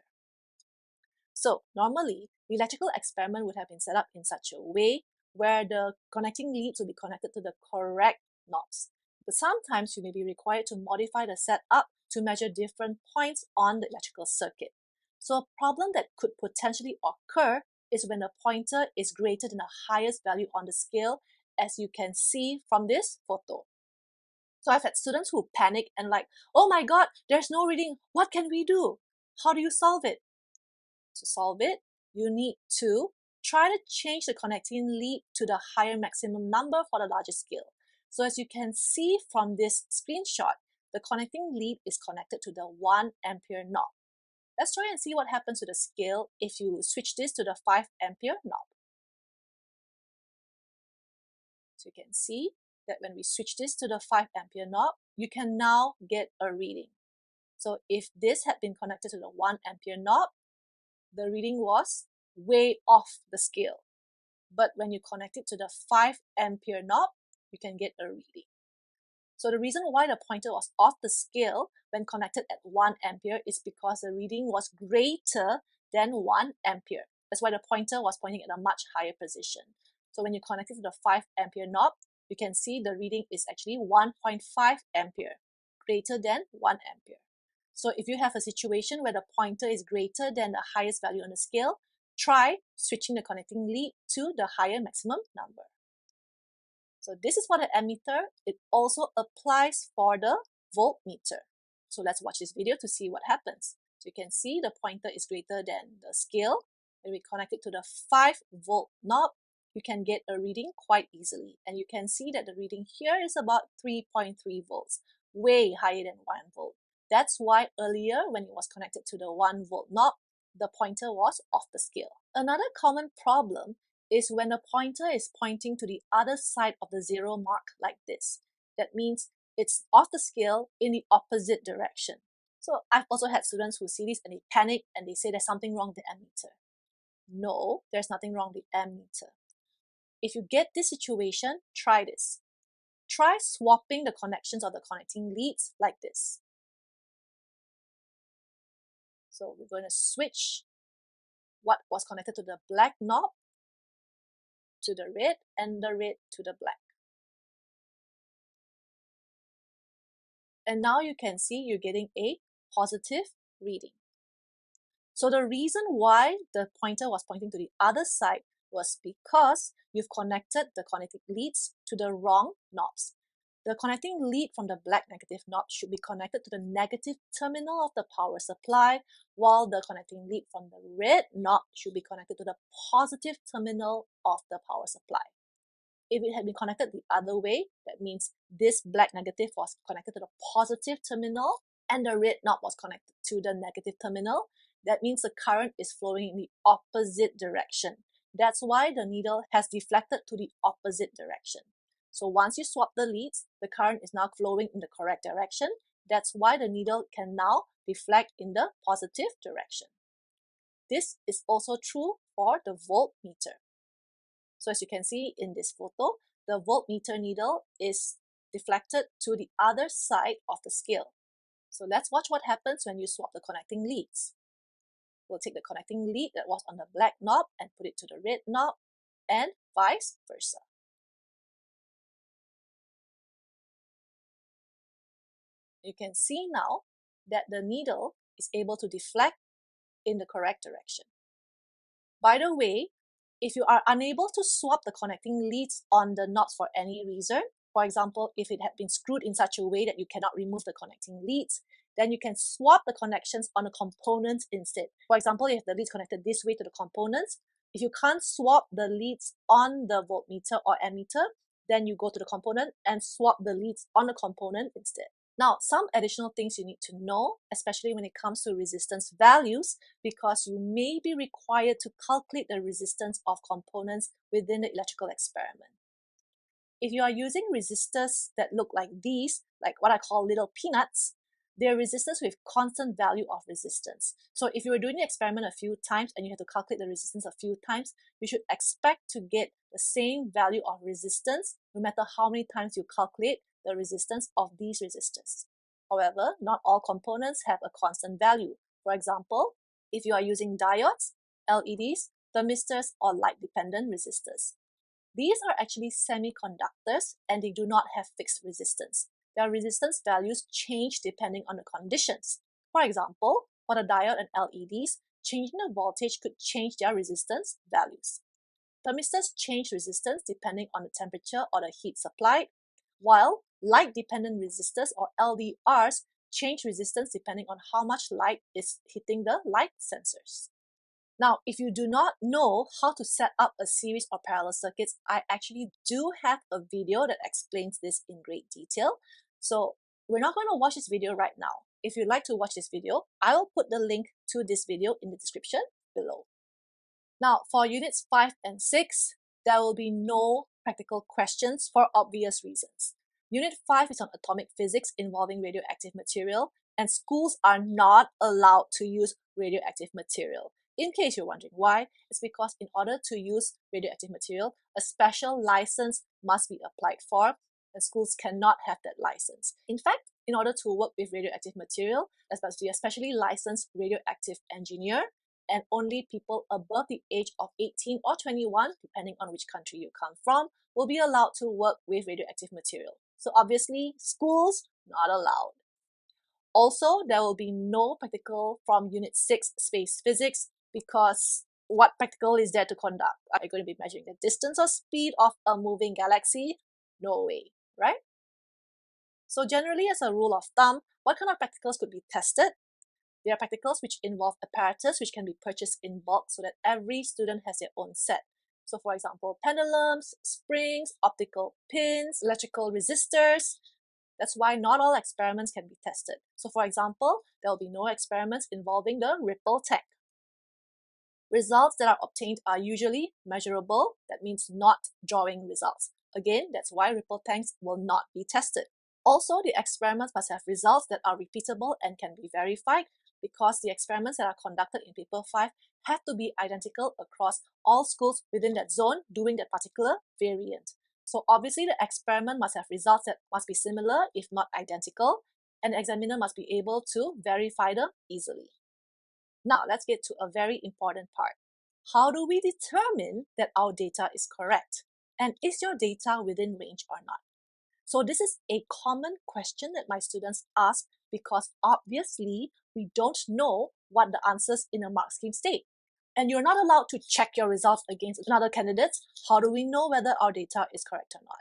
So, normally, the electrical experiment would have been set up in such a way where the connecting leads will be connected to the correct knobs. But sometimes you may be required to modify the setup to measure different points on the electrical circuit. So a problem that could potentially occur is when the pointer is greater than the highest value on the scale, as you can see from this photo. So I've had students who panic and like, oh my god, there's no reading, what can we do? How do you solve it? To solve it, you need to try to change the connecting lead to the higher maximum number for the larger scale. So as you can see from this screenshot, the connecting lead is connected to the 1 ampere knob. Let's try and see what happens to the scale if you switch this to the 5 ampere knob. So you can see that when we switch this to the 5 ampere knob, you can now get a reading. So if this had been connected to the 1 ampere knob, the reading was way off the scale. But when you connect it to the 5 ampere knob, you can get a reading. So the reason why the pointer was off the scale when connected at 1 ampere is because the reading was greater than 1 ampere. That's why the pointer was pointing at a much higher position. So when you connect it to the 5 ampere knob, you can see the reading is actually 1.5 ampere, greater than 1 ampere. So if you have a situation where the pointer is greater than the highest value on the scale, try switching the connecting lead to the higher maximum number. So this is for the ammeter. It also applies for the voltmeter. So let's watch this video to see what happens. So you can see the pointer is greater than the scale. When we connect it to the 5-volt knob, you can get a reading quite easily. And you can see that the reading here is about 3.3 volts, way higher than 1 volt. That's why earlier when it was connected to the 1-volt knob, the pointer was off the scale. Another common problem is when the pointer is pointing to the other side of the 0 mark like this. That means it's off the scale in the opposite direction. So I've also had students who see this and they panic and they say there's something wrong with the ammeter. No, there's nothing wrong with the ammeter. If you get this situation, try this. Try swapping the connections of the connecting leads like this. So we're going to switch what was connected to the black knob to the red and the red to the black. And now you can see you're getting a positive reading. So the reason why the pointer was pointing to the other side was because you've connected the connecting leads to the wrong knobs. The connecting lead from the black negative knob should be connected to the negative terminal of the power supply, while the connecting lead from the red knob should be connected to the positive terminal of the power supply. If it had been connected the other way, that means this black negative was connected to the positive terminal and the red knob was connected to the negative terminal, that means the current is flowing in the opposite direction. That's why the needle has deflected to the opposite direction. So once you swap the leads, the current is now flowing in the correct direction. That's why the needle can now deflect in the positive direction. This is also true for the voltmeter. So as you can see in this photo, the voltmeter needle is deflected to the other side of the scale. So let's watch what happens when you swap the connecting leads. We'll take the connecting lead that was on the black knob and put it to the red knob, and vice versa. You can see now that the needle is able to deflect in the correct direction. By the way, if you are unable to swap the connecting leads on the knobs for any reason, for example, if it had been screwed in such a way that you cannot remove the connecting leads, then you can swap the connections on the components instead. For example, if the leads connected this way to the components, if you can't swap the leads on the voltmeter or ammeter, then you go to the component and swap the leads on the component instead. Now, some additional things you need to know, especially when it comes to resistance values, because you may be required to calculate the resistance of components within the electrical experiment. If you are using resistors that look like these, like what I call little peanuts, they're resistors with constant value of resistance. So if you were doing the experiment a few times and you have to calculate the resistance a few times, you should expect to get the same value of resistance no matter how many times you calculate the resistance of these resistors. However, not all components have a constant value. For example, if you are using diodes, LEDs, thermistors, or light-dependent resistors. These are actually semiconductors and they do not have fixed resistance. Their resistance values change depending on the conditions. For example, for the diode and LEDs, changing the voltage could change their resistance values. Thermistors change resistance depending on the temperature or the heat supplied, while light-dependent resistors or LDRs change resistance depending on how much light is hitting the light sensors. Now, if you do not know how to set up a series or parallel circuits, I actually do have a video that explains this in great detail. So we're not going to watch this video right now. If you'd like to watch this video, I will put the link to this video in the description below. Now, for units 5 and 6, there will be no practical questions for obvious reasons. Unit 5 is on atomic physics involving radioactive material, and schools are not allowed to use radioactive material. In case you're wondering why, it's because in order to use radioactive material, a special license must be applied for, and schools cannot have that license. In fact, in order to work with radioactive material, there must be a specially licensed radioactive engineer, and only people above the age of 18 or 21, depending on which country you come from, will be allowed to work with radioactive material. So obviously, schools, not allowed. Also, there will be no practical from Unit 6 Space Physics because what practical is there to conduct? Are you going to be measuring the distance or speed of a moving galaxy? No way, right? So generally, as a rule of thumb, what kind of practicals could be tested? There are practicals which involve apparatus which can be purchased in bulk so that every student has their own set. So for example, pendulums, springs, optical pins, electrical resistors. That's why not all experiments can be tested. So for example, there will be no experiments involving the ripple tank. Results that are obtained are usually measurable, that means not drawing results. Again, that's why ripple tanks will not be tested. Also, the experiments must have results that are repeatable and can be verified, because the experiments that are conducted in paper 5 have to be identical across all schools within that zone doing that particular variant. So obviously the experiment must have results that must be similar if not identical, and the examiner must be able to verify them easily. Now let's get to a very important part. How do we determine that our data is correct? And is your data within range or not? So this is a common question that my students ask because obviously we don't know what the answers in a mark scheme state. And you're not allowed to check your results against another candidates. How do we know whether our data is correct or not?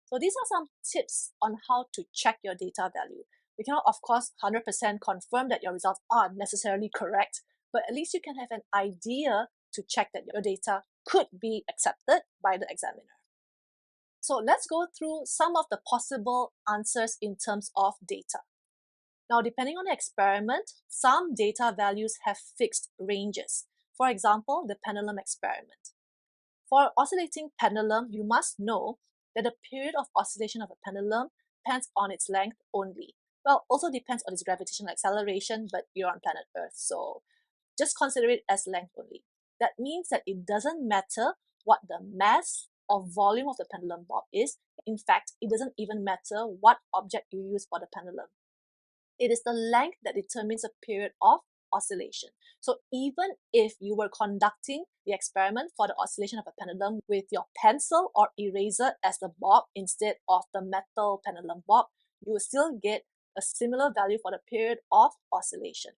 So these are some tips on how to check your data value. We cannot, of course, 100% confirm that your results are necessarily correct, but at least you can have an idea to check that your data could be accepted by the examiner. So let's go through some of the possible answers in terms of data. Now, depending on the experiment, some data values have fixed ranges. For example, the pendulum experiment. For oscillating pendulum, you must know that the period of oscillation of a pendulum depends on its length only. Well, also depends on its gravitational acceleration, but you're on planet Earth, so just consider it as length only. That means that it doesn't matter what the mass or volume of the pendulum bob is. In fact, it doesn't even matter what object you use for the pendulum. It is the length that determines the period of oscillation. So even if you were conducting the experiment for the oscillation of a pendulum with your pencil or eraser as the bob instead of the metal pendulum bob, you will still get a similar value for the period of oscillation.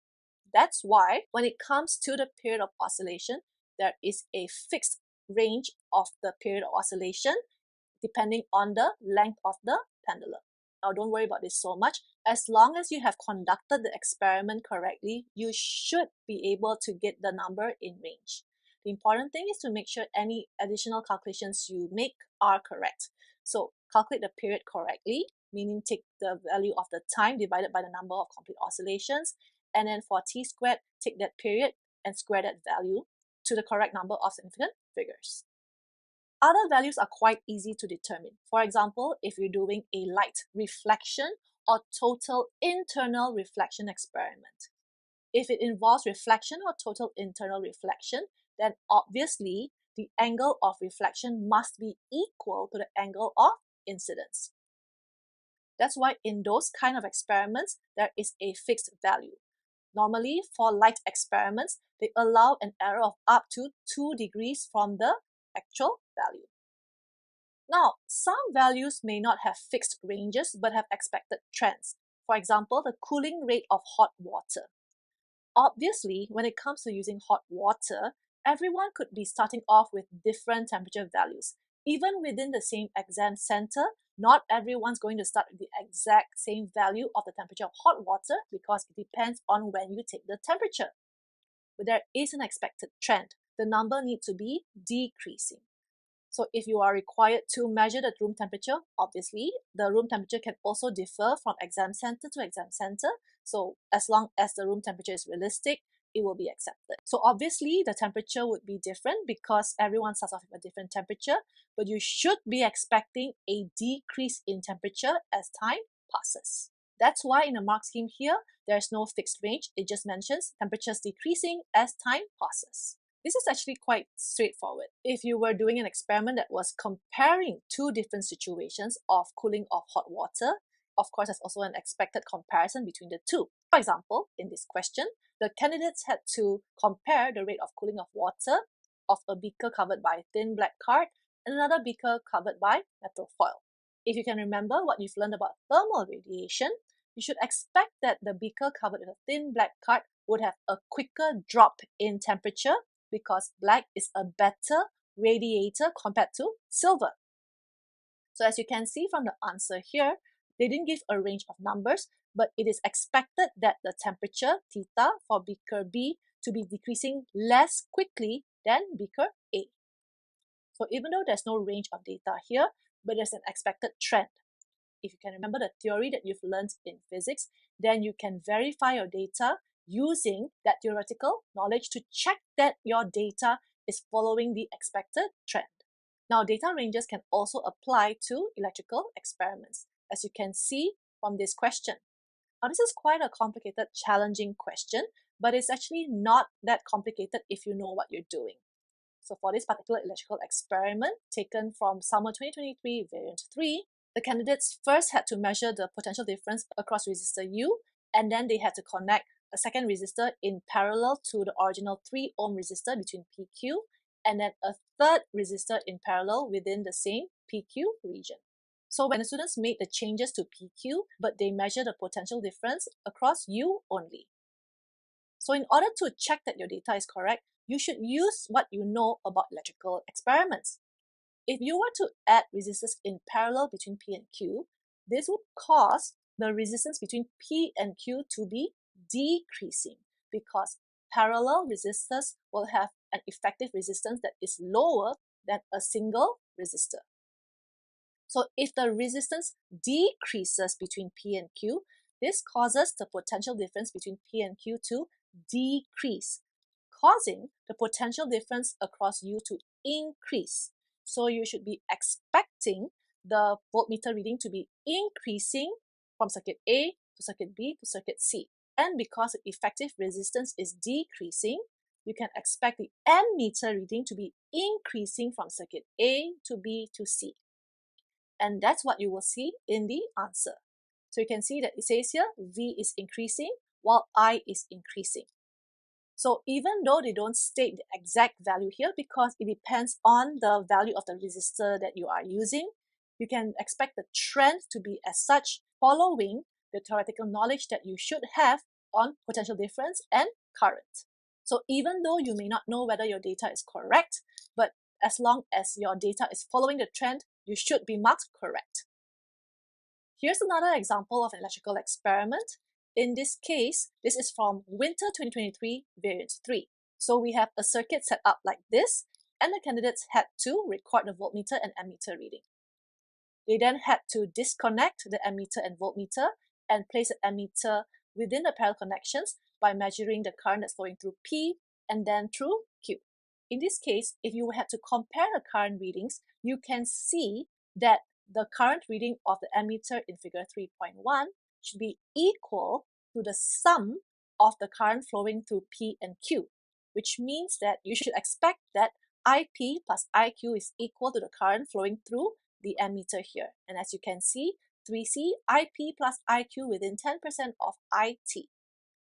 That's why when it comes to the period of oscillation, there is a fixed range of the period of oscillation depending on the length of the pendulum. Now don't worry about this so much. As long as you have conducted the experiment correctly, you should be able to get the number in range. The important thing is to make sure any additional calculations you make are correct. So calculate the period correctly, meaning take the value of the time divided by the number of complete oscillations, and then for t squared, take that period and square that value to the correct number of significant figures. Other values are quite easy to determine. For example, if you're doing a light reflection or total internal reflection experiment. If it involves reflection or total internal reflection, then obviously the angle of reflection must be equal to the angle of incidence. That's why in those kind of experiments, there is a fixed value. Normally, for light experiments, they allow an error of up to 2 degrees from the actual value. Now, some values may not have fixed ranges but have expected trends. For example, the cooling rate of hot water. Obviously, when it comes to using hot water, everyone could be starting off with different temperature values. Even within the same exam center, not everyone's going to start with the exact same value of the temperature of hot water because it depends on when you take the temperature. But there is an expected trend. The number needs to be decreasing. So if you are required to measure the room temperature, obviously the room temperature can also differ from exam center to exam center. So as long as the room temperature is realistic, it will be accepted. So obviously the temperature would be different because everyone starts off with a different temperature, but you should be expecting a decrease in temperature as time passes. That's why in the mark scheme here, there's no fixed range. It just mentions temperatures decreasing as time passes. This is actually quite straightforward. If you were doing an experiment that was comparing two different situations of cooling of hot water, of course, there's also an expected comparison between the two. For example, in this question, the candidates had to compare the rate of cooling of water of a beaker covered by thin black card and another beaker covered by metal foil. If you can remember what you've learned about thermal radiation, you should expect that the beaker covered with a thin black card would have a quicker drop in temperature because black is a better radiator compared to silver. So as you can see from the answer here, they didn't give a range of numbers, but it is expected that the temperature theta for beaker B to be decreasing less quickly than beaker A. So even though there's no range of data here, but there's an expected trend. If you can remember the theory that you've learned in physics, then you can verify your data using that theoretical knowledge to check that your data is following the expected trend. Now, data ranges can also apply to electrical experiments, as you can see from this question. Now, this is quite a complicated, challenging question, but it's actually not that complicated if you know what you're doing. So for this particular electrical experiment taken from summer 2023 variant 3, the candidates first had to measure the potential difference across resistor U, and then they had to connect a second resistor in parallel to the original 3 ohm resistor between PQ, and then a third resistor in parallel within the same PQ region. So when the students made the changes to PQ, but they measure the potential difference across U only. So in order to check that your data is correct, you should use what you know about electrical experiments. If you were to add resistors in parallel between P and Q, this would cause the resistance between P and Q to be decreasing because parallel resistors will have an effective resistance that is lower than a single resistor. So if the resistance decreases between P and Q, this causes the potential difference between P and Q to decrease, causing the potential difference across U to increase. So you should be expecting the voltmeter reading to be increasing from circuit A to circuit B to circuit C. And because the effective resistance is decreasing, you can expect the ammeter reading to be increasing from circuit A to B to C. And that's what you will see in the answer. So you can see that it says here V is increasing while I is increasing. So even though they don't state the exact value here because it depends on the value of the resistor that you are using, you can expect the trend to be as such following the theoretical knowledge that you should have on potential difference and current. So even though you may not know whether your data is correct, but as long as your data is following the trend, you should be marked correct. Here's another example of an electrical experiment. In this case, this is from winter 2023 variant 3. So we have a circuit set up like this, and the candidates had to record the voltmeter and ammeter reading. They then had to disconnect the ammeter and voltmeter and place the ammeter within the parallel connections by measuring the current that's flowing through P and then through Q. In this case, if you had to compare the current readings, you can see that the current reading of the ammeter in figure 3.1 should be equal to the sum of the current flowing through P and Q, which means that you should expect that IP plus IQ is equal to the current flowing through the ammeter here. And as you can see, 3C, IP plus IQ within 10% of IT.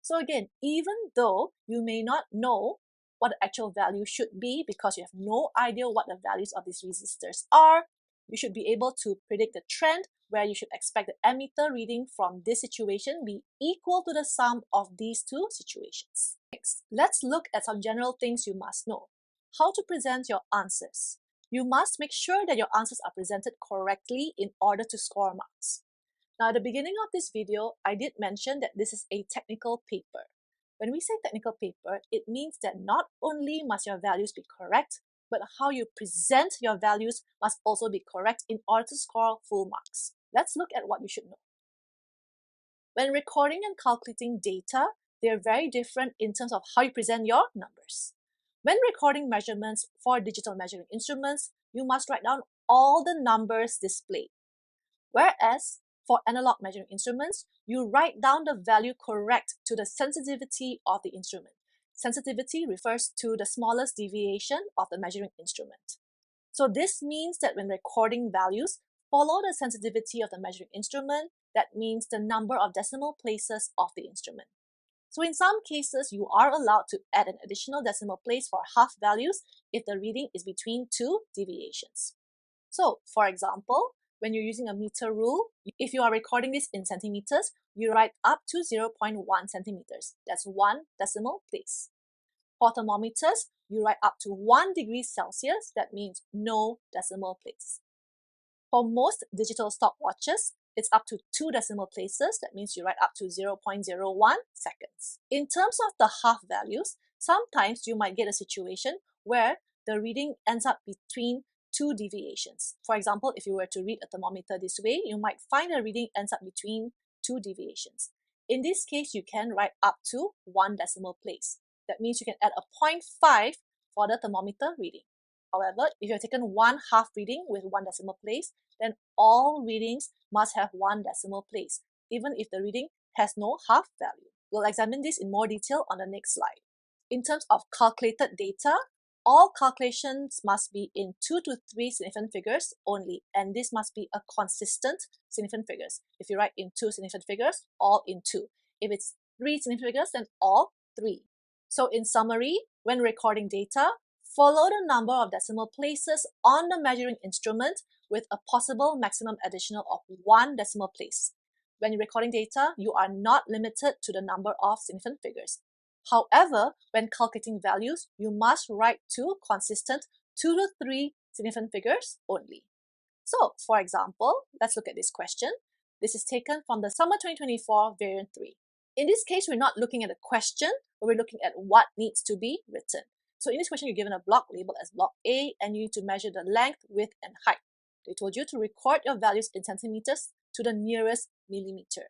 So again, even though you may not know what the actual value should be because you have no idea what the values of these resistors are, you should be able to predict the trend where you should expect the ammeter reading from this situation be equal to the sum of these two situations. Next, let's look at some general things you must know. How to present your answers. You must make sure that your answers are presented correctly in order to score marks. Now, at the beginning of this video, I did mention that this is a technical paper. When we say technical paper, it means that not only must your values be correct, but how you present your values must also be correct in order to score full marks. Let's look at what you should know. When recording and calculating data, they are very different in terms of how you present your numbers. When recording measurements for digital measuring instruments, you must write down all the numbers displayed. Whereas for analog measuring instruments, you write down the value correct to the sensitivity of the instrument. Sensitivity refers to the smallest deviation of the measuring instrument. So this means that when recording values, follow the sensitivity of the measuring instrument. That means the number of decimal places of the instrument. So in some cases, you are allowed to add an additional decimal place for half values if the reading is between two deviations. So for example, when you're using a meter rule, if you are recording this in centimeters, you write up to 0.1 centimeters. That's one decimal place. For thermometers, you write up to 1 degree Celsius, that means no decimal place. For most digital stopwatches, it's up to 2 decimal places, that means you write up to 0.01 seconds. In terms of the half values, sometimes you might get a situation where the reading ends up between two deviations. For example, if you were to read a thermometer this way, you might find the reading ends up between two deviations. In this case, you can write up to 1 decimal place. That means you can add a 0.5 for the thermometer reading. However, if you have taken one half reading with 1 decimal place, then all readings must have 1 decimal place, even if the reading has no half value. We'll examine this in more detail on the next slide. In terms of calculated data, all calculations must be in 2 to 3 significant figures only, and this must be a consistent significant figures. If you write in 2 significant figures, all in 2. If it's 3 significant figures, then all 3. So in summary, when recording data, follow the number of decimal places on the measuring instrument with a possible maximum additional of 1 decimal place. When recording data, you are not limited to the number of significant figures. However, when calculating values, you must write to consistent 2 to 3 significant figures only. So, for example, let's look at this question. This is taken from the Summer 2024 Variant 3. In this case, we're not looking at a question, but we're looking at what needs to be written. So in this question, you're given a block labeled as block A, and you need to measure the length, width, and height. They told you to record your values in centimeters to the nearest millimeter.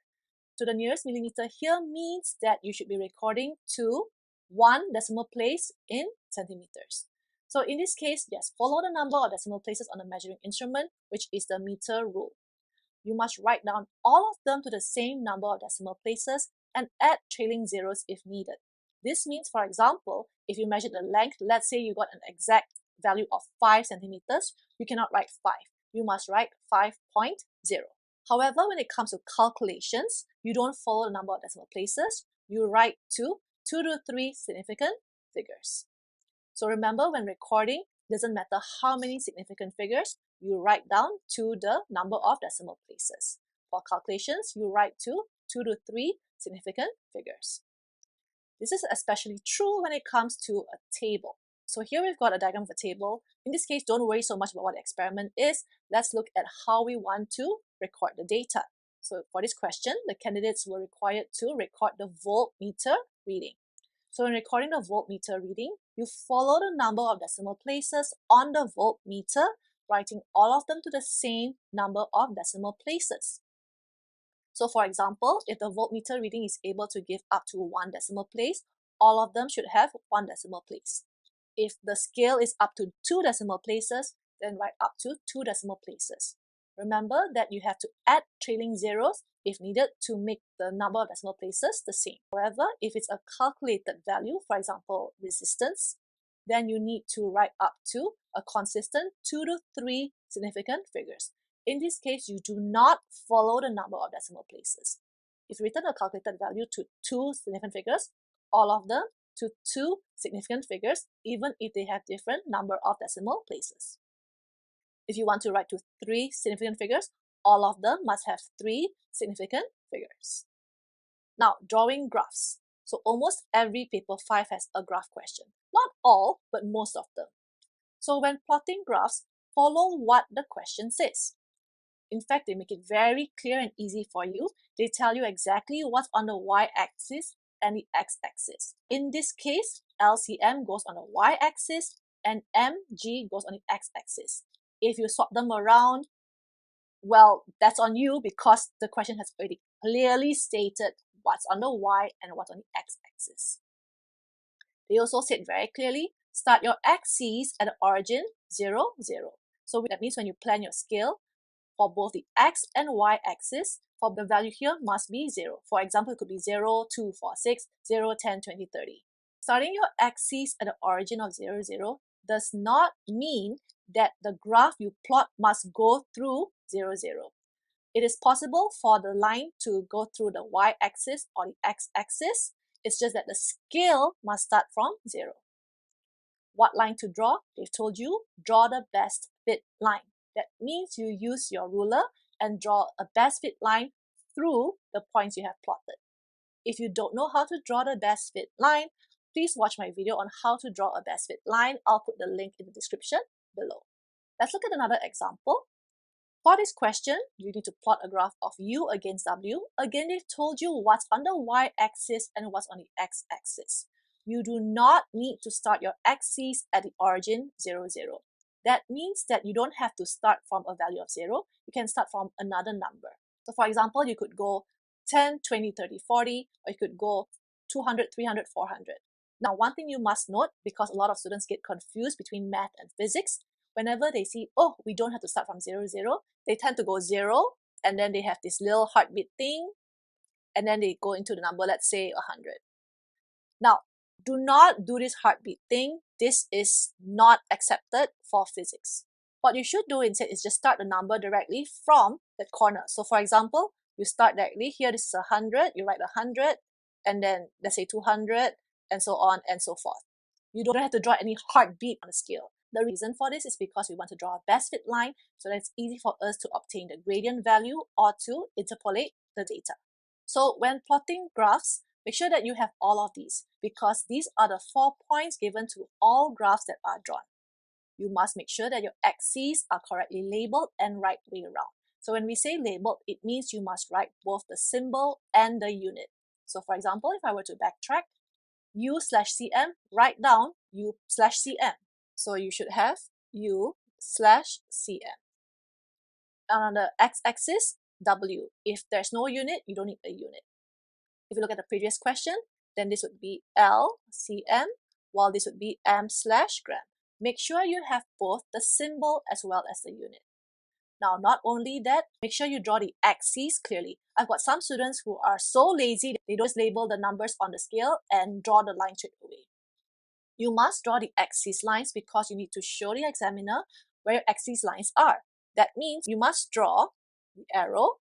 To the nearest millimeter here means that you should be recording to 1 decimal place in centimeters. So in this case, yes, follow the number of decimal places on the measuring instrument, which is the meter rule. You must write down all of them to the same number of decimal places and add trailing zeros if needed. This means, for example, if you measure the length, let's say you got an exact value of 5 centimeters, you cannot write 5. You must write 5.0. However, when it comes to calculations, you don't follow the number of decimal places. You write to 2 to 3 significant figures. So remember, when recording, doesn't matter how many significant figures, you write down to the number of decimal places. For calculations, you write to 2 to 3 significant figures. This is especially true when it comes to a table. So here we've got a diagram of a table. In this case, don't worry so much about what the experiment is. Let's look at how we want to record the data. So for this question, the candidates were required to record the voltmeter reading. So when recording the voltmeter reading, you follow the number of decimal places on the voltmeter, writing all of them to the same number of decimal places. So for example, if the voltmeter reading is able to give up to 1 decimal place, all of them should have 1 decimal place. If the scale is up to 2 decimal places, then write up to 2 decimal places. Remember that you have to add trailing zeros if needed to make the number of decimal places the same. However, if it's a calculated value, for example, resistance, then you need to write up to a consistent 2 to 3 significant figures. In this case, you do not follow the number of decimal places. If you return a calculated value to 2 significant figures, all of them to 2 significant figures, even if they have different number of decimal places. If you want to write to 3 significant figures, all of them must have 3 significant figures. Now, drawing graphs. So almost every paper 5 has a graph question. Not all, but most of them. So when plotting graphs, follow what the question says. In fact, they make it very clear and easy for you. They tell you exactly what's on the y-axis and the x-axis. In this case, LCM goes on the y-axis and MG goes on the x-axis. If you swap them around, well, that's on you because the question has already clearly stated what's on the y and what's on the x-axis. They also said very clearly, start your axes at the origin 0, 0. So that means when you plan your scale, for both the x and y axis, for the value here must be 0. For example, it could be 0, 2, 4, 6, 0, 10, 20, 30. Starting your axis at the origin of 0, 0 does not mean that the graph you plot must go through 0, 0. It is possible for the line to go through the y-axis or the x-axis. It's just that the scale must start from 0. What line to draw? They've told you, draw the best fit line. That means you use your ruler and draw a best fit line through the points you have plotted. If you don't know how to draw the best fit line, please watch my video on how to draw a best fit line. I'll put the link in the description below. Let's look at another example. For this question, you need to plot a graph of u against w. Again, they've told you what's on the y-axis and what's on the x-axis. You do not need to start your axes at the origin 0, 0. That means that you don't have to start from a value of 0. You can start from another number. So for example, you could go 10, 20, 30, 40, or you could go 200, 300, 400. Now, one thing you must note, because a lot of students get confused between math and physics, whenever they see, oh, we don't have to start from 0, 0, they tend to go 0, and then they have this little heartbeat thing, and then they go into the number, let's say 100. Now, do not do this heartbeat thing. This is not accepted for physics. What you should do instead is just start the number directly from that corner. So for example, you start directly here, this is 100, you write 100, and then let's say 200, and so on and so forth. You don't have to draw any heartbeat on the scale. The reason for this is because we want to draw a best fit line so that it's easy for us to obtain the gradient value or to interpolate the data. So when plotting graphs, make sure that you have all of these, because these are the 4 points given to all graphs that are drawn. You must make sure that your axes are correctly labeled and right way around. So when we say labeled, it means you must write both the symbol and the unit. So for example, if I were to backtrack, u/cm, write down u/cm. So you should have u/cm. And on the x-axis, w. If there's no unit, you don't need a unit. If you look at the previous question, then this would be L/cm, while this would be m/gram. Make sure you have both the symbol as well as the unit. Now, not only that, make sure you draw the axes clearly. I've got some students who are so lazy, they don't label the numbers on the scale and draw the line straight away. You must draw the axis lines because you need to show the examiner where your axis lines are. That means you must draw the arrow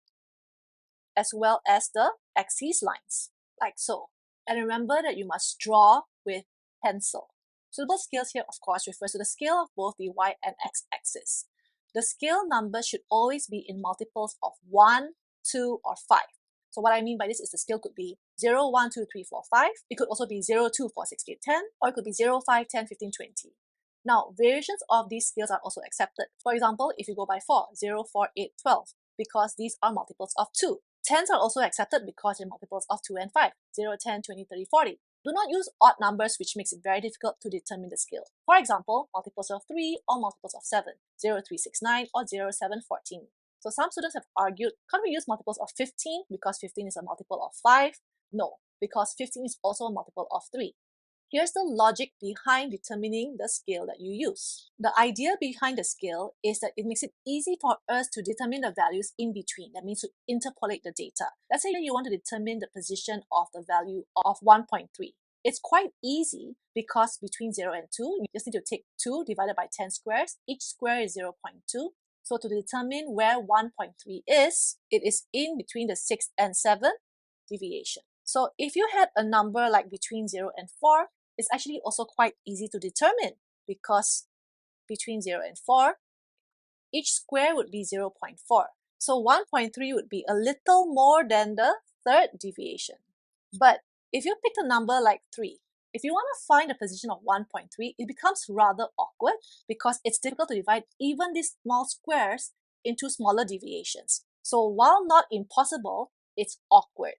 as well as the axis lines, like so. And remember that you must draw with pencil. Suitable scales here, of course, refers to the scale of both the y and x axis. The scale number should always be in multiples of 1, 2, or 5. So what I mean by this is the scale could be 0, 1, 2, 3, 4, 5. It could also be 0, 2, 4, 6, 8, 10, or it could be 0, 5, 10, 15, 20. Now, variations of these scales are also accepted. For example, if you go by 4, 0, 4, 8, 12, because these are multiples of 2. 10s are also accepted because they're multiples of 2 and 5, 0, 10, 20, 30, 40. Do not use odd numbers, which makes it very difficult to determine the scale. For example, multiples of 3 or multiples of 7, 0, 3, 6, 9 or 0, 7, 14. So some students have argued, can't we use multiples of 15 because 15 is a multiple of 5? No, because 15 is also a multiple of 3. Here's the logic behind determining the scale that you use. The idea behind the scale is that it makes it easy for us to determine the values in between. That means to interpolate the data. Let's say you want to determine the position of the value of 1.3. It's quite easy because between 0 and 2, you just need to take 2 divided by 10 squares. Each square is 0.2. So to determine where 1.3 is, it is in between the 6th and 7th deviation. So if you had a number like between 0 and 4, it's actually also quite easy to determine because between 0 and 4, each square would be 0.4. So 1.3 would be a little more than the 3rd deviation. But if you pick a number like 3, if you want to find the position of 1.3, it becomes rather awkward because it's difficult to divide even these small squares into smaller deviations. So while not impossible, it's awkward.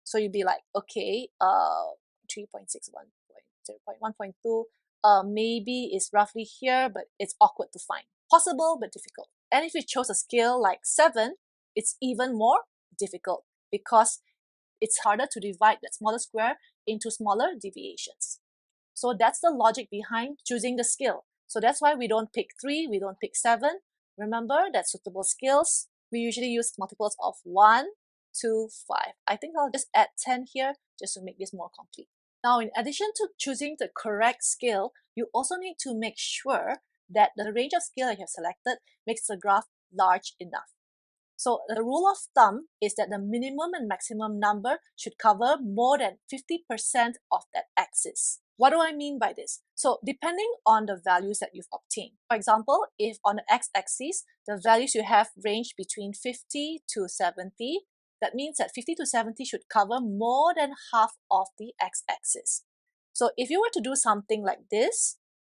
So you'd be like, okay, 3.61. 0.1.2 maybe is roughly here, but it's awkward to find. Possible, but difficult. And if you chose a scale like 7, it's even more difficult because it's harder to divide that smaller square into smaller deviations. So that's the logic behind choosing the scale. So that's why we don't pick 3, we don't pick 7. Remember that suitable scales, we usually use multiples of 1, 2, 5. I think I'll just add 10 here just to make this more complete. Now, in addition to choosing the correct scale, you also need to make sure that the range of scale that you have selected makes the graph large enough. So the rule of thumb is that the minimum and maximum number should cover more than 50% of that axis. What do I mean by this? So depending on the values that you've obtained. For example, if on the x-axis, the values you have range between 50 to 70, that means that 50 to 70 should cover more than half of the x-axis. So if you were to do something like this,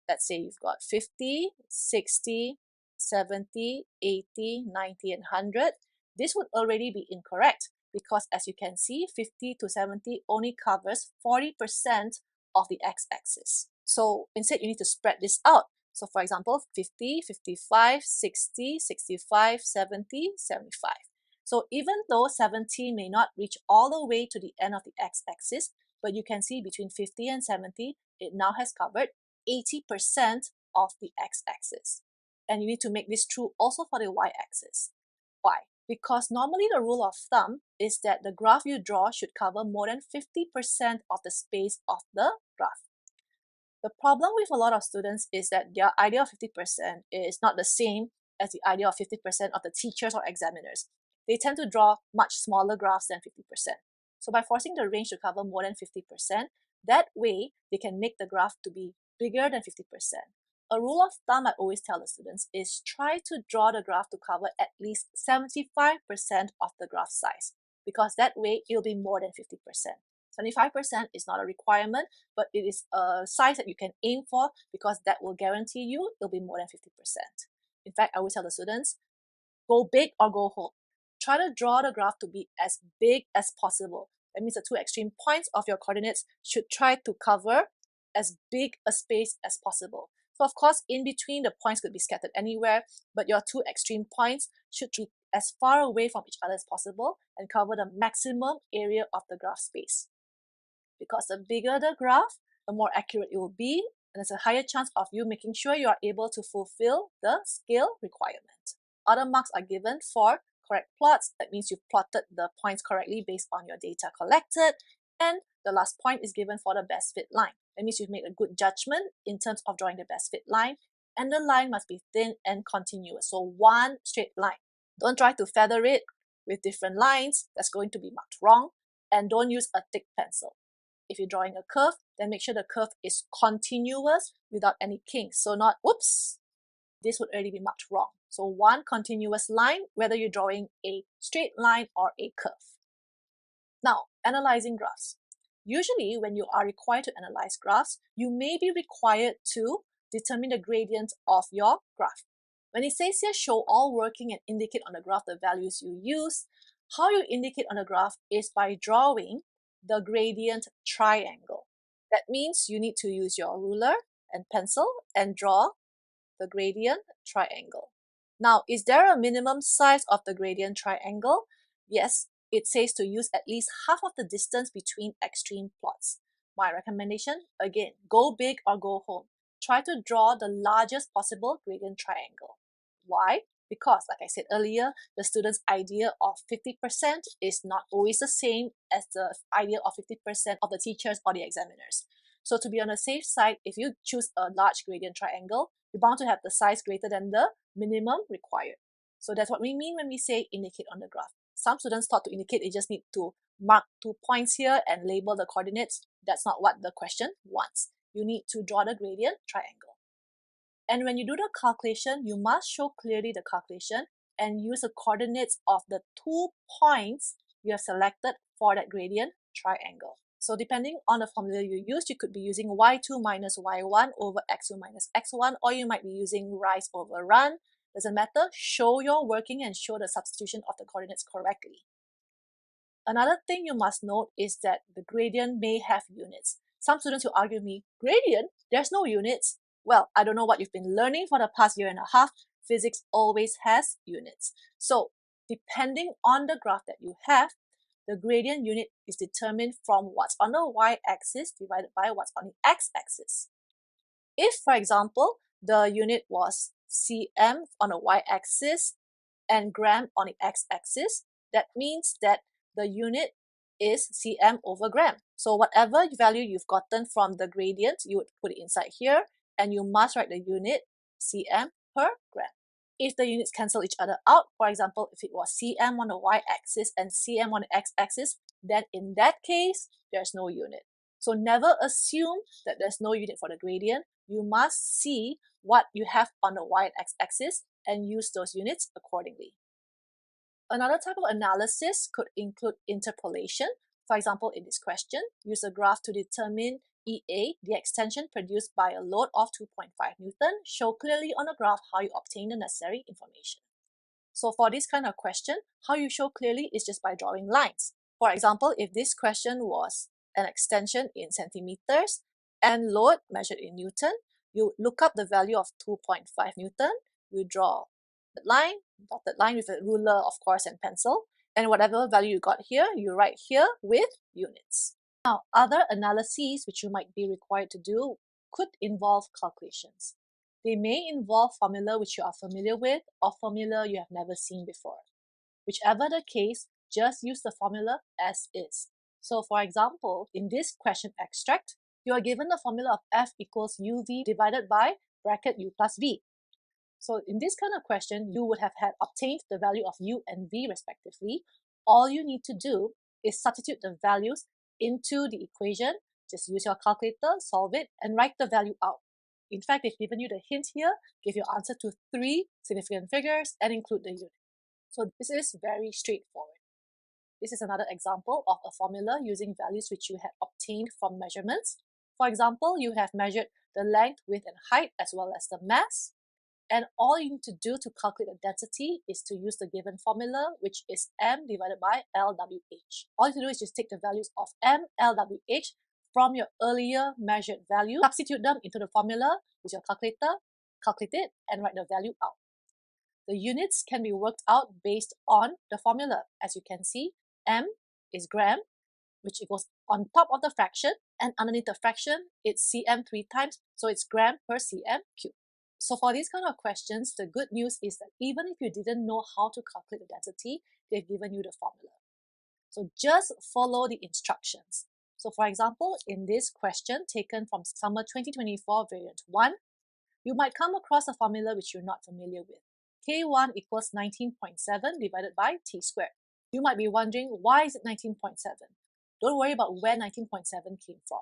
let's say you've got 50, 60, 70, 80, 90, and 100, this would already be incorrect because as you can see, 50 to 70 only covers 40% of the x-axis. So instead, you need to spread this out. So for example, 50, 55, 60, 65, 70, 75. So even though 70 may not reach all the way to the end of the x-axis, but you can see between 50 and 70, it now has covered 80% of the x-axis. And you need to make this true also for the y-axis. Why? Because normally the rule of thumb is that the graph you draw should cover more than 50% of the space of the graph. The problem with a lot of students is that their idea of 50% is not the same as the idea of 50% of the teachers or examiners. They tend to draw much smaller graphs than 50%. So by forcing the range to cover more than 50%, that way they can make the graph to be bigger than 50%. A rule of thumb I always tell the students is try to draw the graph to cover at least 75% of the graph size, because that way it'll be more than 50%. 75% is not a requirement, but it is a size that you can aim for because that will guarantee you it'll be more than 50%. In fact, I always tell the students, go big or go home. Try to draw the graph to be as big as possible. That means the two extreme points of your coordinates should try to cover as big a space as possible. So of course, in between, the points could be scattered anywhere, but your two extreme points should be as far away from each other as possible and cover the maximum area of the graph space. Because the bigger the graph, the more accurate it will be, and there's a higher chance of you making sure you are able to fulfill the scale requirement. Other marks are given for correct plots. That means you've plotted the points correctly based on your data collected. And the last point is given for the best fit line. That means you've made a good judgment in terms of drawing the best fit line. And the line must be thin and continuous. So one straight line. Don't try to feather it with different lines. That's going to be marked wrong. And don't use a thick pencil. If you're drawing a curve, then make sure the curve is continuous without any kinks. So not, whoops, this would already be marked wrong. So one continuous line, whether you're drawing a straight line or a curve. Now, analyzing graphs. Usually, when you are required to analyze graphs, you may be required to determine the gradient of your graph. When it says here, show all working and indicate on the graph the values you use, how you indicate on the graph is by drawing the gradient triangle. That means you need to use your ruler and pencil and draw the gradient triangle. Now, is there a minimum size of the gradient triangle? Yes, it says to use at least half of the distance between extreme plots. My recommendation, again, go big or go home. Try to draw the largest possible gradient triangle. Why? Because, like I said earlier, the student's idea of 50% is not always the same as the idea of 50% of the teachers or the examiners. So to be on the safe side, if you choose a large gradient triangle, you're bound to have the size greater than the minimum required. So that's what we mean when we say indicate on the graph. Some students thought to indicate they just need to mark 2 points here and label the coordinates. That's not what the question wants. You need to draw the gradient triangle. And when you do the calculation, you must show clearly the calculation and use the coordinates of the 2 points you have selected for that gradient triangle. So depending on the formula you use, you could be using y2 minus y1 over x2 minus x1, or you might be using rise over run. Doesn't matter, show your working and show the substitution of the coordinates correctly. Another thing you must note is that the gradient may have units. Some students will argue with me, gradient? There's no units. Well, I don't know what you've been learning for the past year and a half. Physics always has units. So depending on the graph that you have, the gradient unit is determined from what's on the y-axis divided by what's on the x-axis. If, for example, the unit was cm on the y-axis and gram on the x-axis, that means that the unit is cm over gram. So whatever value you've gotten from the gradient, you would put it inside here, and you must write the unit cm per gram. If the units cancel each other out, for example, if it was cm on the y-axis and cm on the x-axis, then in that case, there's no unit. So never assume that there's no unit for the gradient. You must see what you have on the y and x-axis and use those units accordingly. Another type of analysis could include interpolation. For example, in this question, use a graph to determine EA, the extension produced by a load of 2.5 Newton, show clearly on a graph how you obtain the necessary information. So for this kind of question, how you show clearly is just by drawing lines. For example, if this question was an extension in centimeters and load measured in Newton, you look up the value of 2.5 Newton, you draw the line, dotted line with a ruler, of course, and pencil, and whatever value you got here, you write here with units. Now, other analyses which you might be required to do could involve calculations. They may involve formula which you are familiar with or formula you have never seen before. Whichever the case, just use the formula as is. So for example, in this question extract, you are given the formula of F equals UV divided by bracket U plus V. So in this kind of question, you would have had obtained the value of U and V respectively. All you need to do is substitute the values into the equation. Just use your calculator, solve it, and write the value out. In fact, they've given you the hint here, give your answer to 3 significant figures and include the unit. So this is very straightforward. This is another example of a formula using values which you had obtained from measurements. For example, you have measured the length, width, and height as well as the mass. And all you need to do to calculate the density is to use the given formula, which is m divided by LWH. All you have to do is just take the values of m, LWH from your earlier measured value, substitute them into the formula with your calculator, calculate it, and write the value out. The units can be worked out based on the formula. As you can see, m is gram, which equals on top of the fraction, and underneath the fraction, it's cm 3 times, so it's gram per cm cubed. So for these kind of questions, the good news is that even if you didn't know how to calculate the density, they've given you the formula. So just follow the instructions. So for example, in this question taken from summer 2024 variant 1, you might come across a formula which you're not familiar with. K1 equals 19.7 divided by t squared. You might be wondering, why is it 19.7? Don't worry about where 19.7 came from.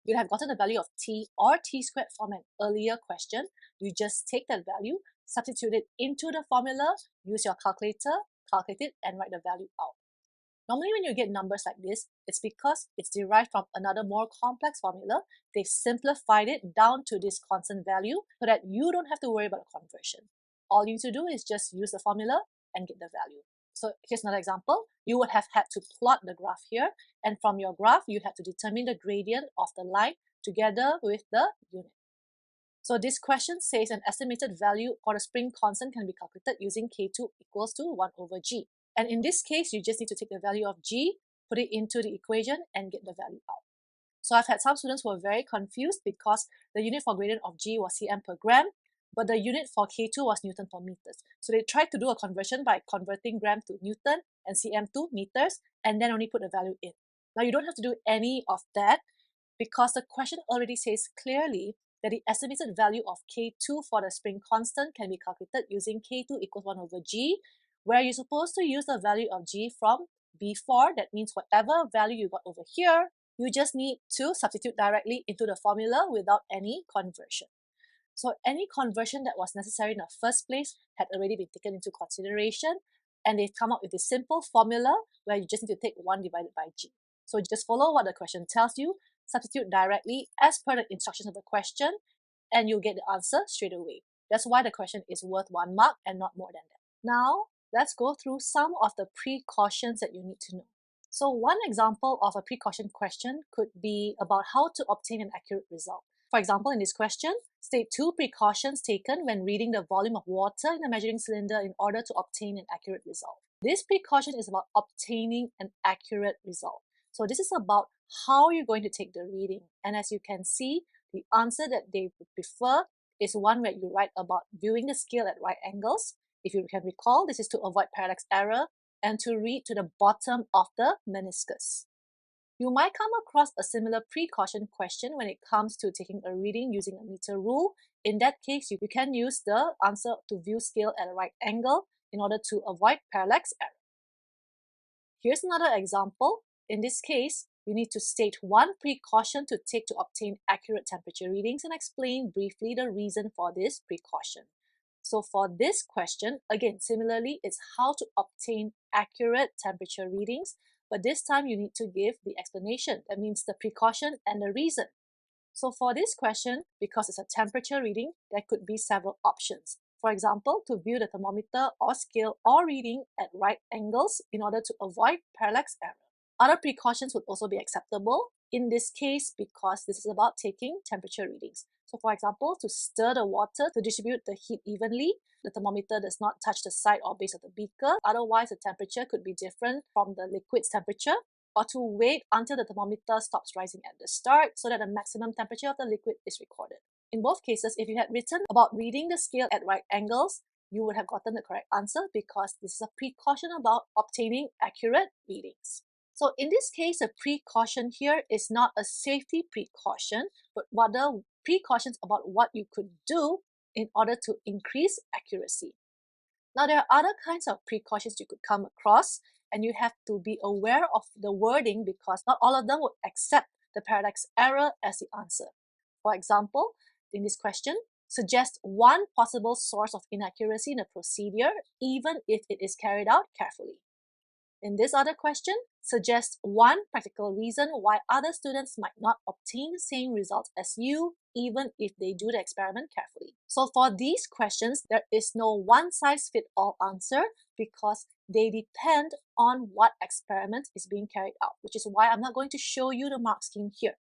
You have gotten the value of t or t squared from an earlier question. You just take that value, substitute it into the formula, use your calculator, calculate it, and write the value out. Normally when you get numbers like this, it's because it's derived from another more complex formula. They've simplified it down to this constant value so that you don't have to worry about the conversion. All you need to do is just use the formula and get the value. So here's another example. You would have had to plot the graph here, and from your graph, you had to determine the gradient of the line together with the unit. So this question says an estimated value for the spring constant can be calculated using K2 equals to 1 over G. And in this case, you just need to take the value of G, put it into the equation, and get the value out. So I've had some students who are very confused because the unit for gradient of G was cm per gram, but the unit for K2 was Newton per meters. So they tried to do a conversion by converting gram to Newton and cm to meters, and then only put the value in. Now you don't have to do any of that because the question already says clearly that the estimated value of K2 for the spring constant can be calculated using K2 equals 1 over G, where you're supposed to use the value of G from before. That means whatever value you got over here, you just need to substitute directly into the formula without any conversion. So any conversion that was necessary in the first place had already been taken into consideration, and they've come up with this simple formula where you just need to take 1 divided by G. So just follow what the question tells you, substitute directly as per the instructions of the question, and you'll get the answer straight away. That's why the question is worth 1 mark and not more than that. Now, let's go through some of the precautions that you need to know. So one example of a precaution question could be about how to obtain an accurate result. For example, in this question, state 2 precautions taken when reading the volume of water in a measuring cylinder in order to obtain an accurate result. This precaution is about obtaining an accurate result. So this is about how you're going to take the reading. And as you can see, the answer that they would prefer is one where you write about viewing the scale at right angles. If you can recall, this is to avoid parallax error and to read to the bottom of the meniscus. You might come across a similar precaution question when it comes to taking a reading using a meter rule. In that case, you can use the answer to view scale at a right angle in order to avoid parallax error. Here's another example. In this case, you need to state 1 precaution to take to obtain accurate temperature readings and explain briefly the reason for this precaution. So for this question, again, similarly, it's how to obtain accurate temperature readings, but this time you need to give the explanation. That means the precaution and the reason. So for this question, because it's a temperature reading, there could be several options. For example, to view the thermometer or scale or reading at right angles in order to avoid parallax error. Other precautions would also be acceptable in this case because this is about taking temperature readings. So for example, to stir the water to distribute the heat evenly, the thermometer does not touch the side or base of the beaker, otherwise the temperature could be different from the liquid's temperature, or to wait until the thermometer stops rising at the start so that the maximum temperature of the liquid is recorded. In both cases, if you had written about reading the scale at right angles, you would have gotten the correct answer because this is a precaution about obtaining accurate readings. So in this case, the precaution here is not a safety precaution, but rather precautions about what you could do in order to increase accuracy. Now, there are other kinds of precautions you could come across, and you have to be aware of the wording because not all of them would accept the parallax error as the answer. For example, in this question, suggest one possible source of inaccuracy in a procedure, even if it is carried out carefully. In this other question, suggest one practical reason why other students might not obtain the same results as you, even if they do the experiment carefully. So for these questions, there is no one-size-fits-all answer because they depend on what experiment is being carried out, which is why I'm not going to show you the mark scheme here.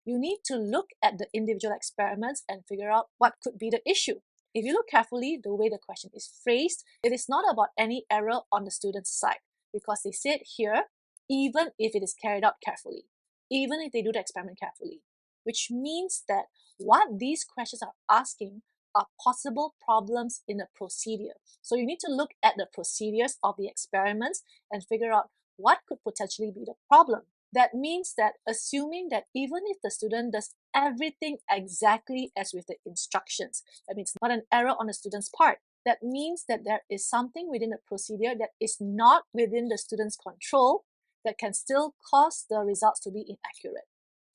You need to look at the individual experiments and figure out what could be the issue. If you look carefully, the way the question is phrased, it is not about any error on the student's side, because they said here, even if it is carried out carefully, even if they do the experiment carefully, which means that what these questions are asking are possible problems in a procedure. So you need to look at the procedures of the experiments and figure out what could potentially be the problem. That means that assuming that even if the student does everything exactly as with the instructions, that means not an error on the student's part, that means that there is something within the procedure that is not within the student's control that can still cause the results to be inaccurate.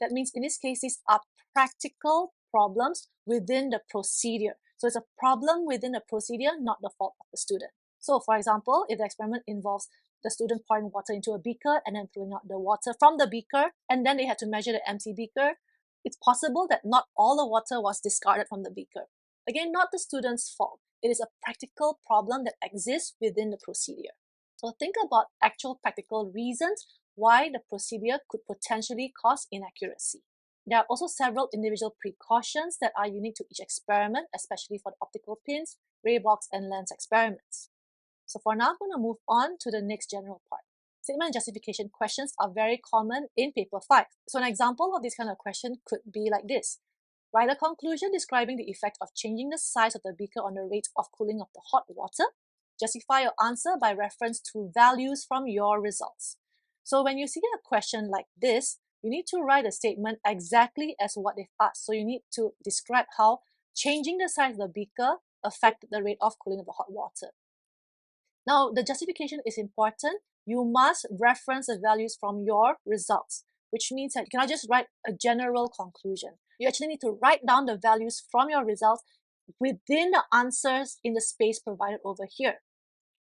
That means in this case, these are practical problems within the procedure. So it's a problem within the procedure, not the fault of the student. So for example, if the experiment involves the student pouring water into a beaker and then throwing out the water from the beaker, and then they had to measure the empty beaker, it's possible that not all the water was discarded from the beaker. Again, not the student's fault. It is a practical problem that exists within the procedure. So think about actual practical reasons why the procedure could potentially cause inaccuracy. There are also several individual precautions that are unique to each experiment, especially for the optical pins, ray box, and lens experiments. So for now, I'm going to move on to the next general part. Statement and justification questions are very common in paper 5. So an example of this kind of question could be like this. Write a conclusion describing the effect of changing the size of the beaker on the rate of cooling of the hot water. Justify your answer by reference to values from your results. So when you see a question like this, you need to write a statement exactly as what they've asked. So you need to describe how changing the size of the beaker affected the rate of cooling of the hot water. Now, the justification is important. You must reference the values from your results, which means that you cannot just write a general conclusion. You actually need to write down the values from your results within the answers in the space provided over here.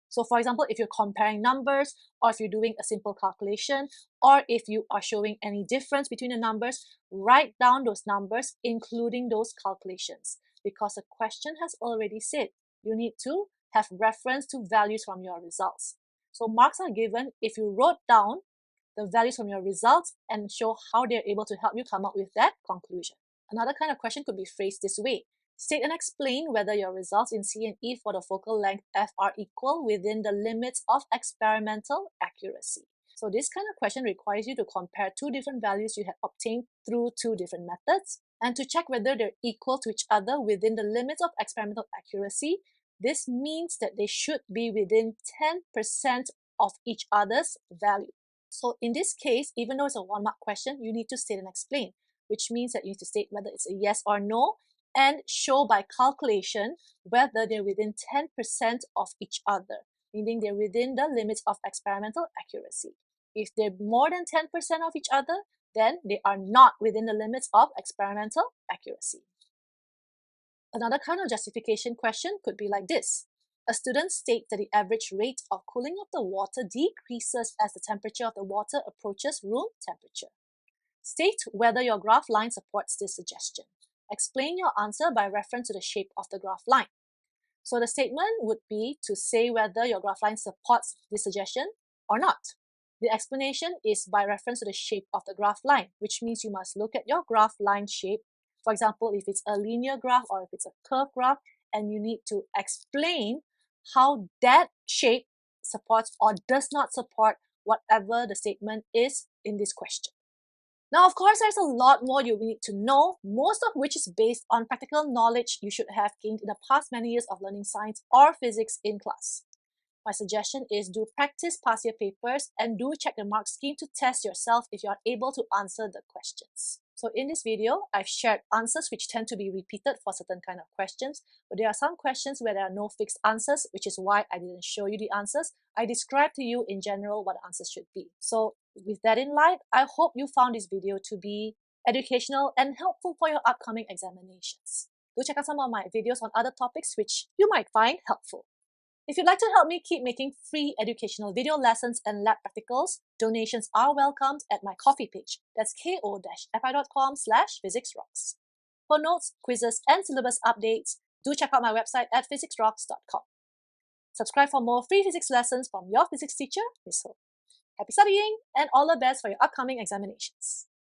So for example, if you're comparing numbers, or if you're doing a simple calculation, or if you are showing any difference between the numbers, write down those numbers, including those calculations, because the question has already said you need to have reference to values from your results. So marks are given if you wrote down the values from your results and show how they're able to help you come up with that conclusion. Another kind of question could be phrased this way. State and explain whether your results in C and E for the focal length f are equal within the limits of experimental accuracy. So this kind of question requires you to compare two different values you have obtained through two different methods and to check whether they're equal to each other within the limits of experimental accuracy. This means that they should be within 10% of each other's value. So in this case, even though it's a 1-mark question, you need to state and explain, which means that you need to state whether it's a yes or no and show by calculation whether they're within 10% of each other, meaning they're within the limits of experimental accuracy. If they're more than 10% of each other, then they are not within the limits of experimental accuracy. Another kind of justification question could be like this. A student states that the average rate of cooling of the water decreases as the temperature of the water approaches room temperature. State whether your graph line supports this suggestion. Explain your answer by reference to the shape of the graph line. So the statement would be to say whether your graph line supports this suggestion or not. The explanation is by reference to the shape of the graph line, which means you must look at your graph line shape. For example, if it's a linear graph or if it's a curved graph, and you need to explain how that shape supports or does not support whatever the statement is in this question. Now, of course, there's a lot more you need to know, most of which is based on practical knowledge you should have gained in the past many years of learning science or physics in class. My suggestion is do practice past year papers and do check the mark scheme to test yourself if you are able to answer the questions. So in this video, I've shared answers which tend to be repeated for certain kind of questions, but there are some questions where there are no fixed answers, which is why I didn't show you the answers. I described to you in general what the answers should be. So with that in mind, I hope you found this video to be educational and helpful for your upcoming examinations. Do check out some of my videos on other topics which you might find helpful. If you'd like to help me keep making free educational video lessons and lab practicals, donations are welcomed at my Ko-fi page. That's ko-fi.com/physicsrocks. For notes, quizzes, and syllabus updates, do check out my website at physicsrocks.com. Subscribe for more free physics lessons from your physics teacher, Miss Ho. Happy studying and all the best for your upcoming examinations.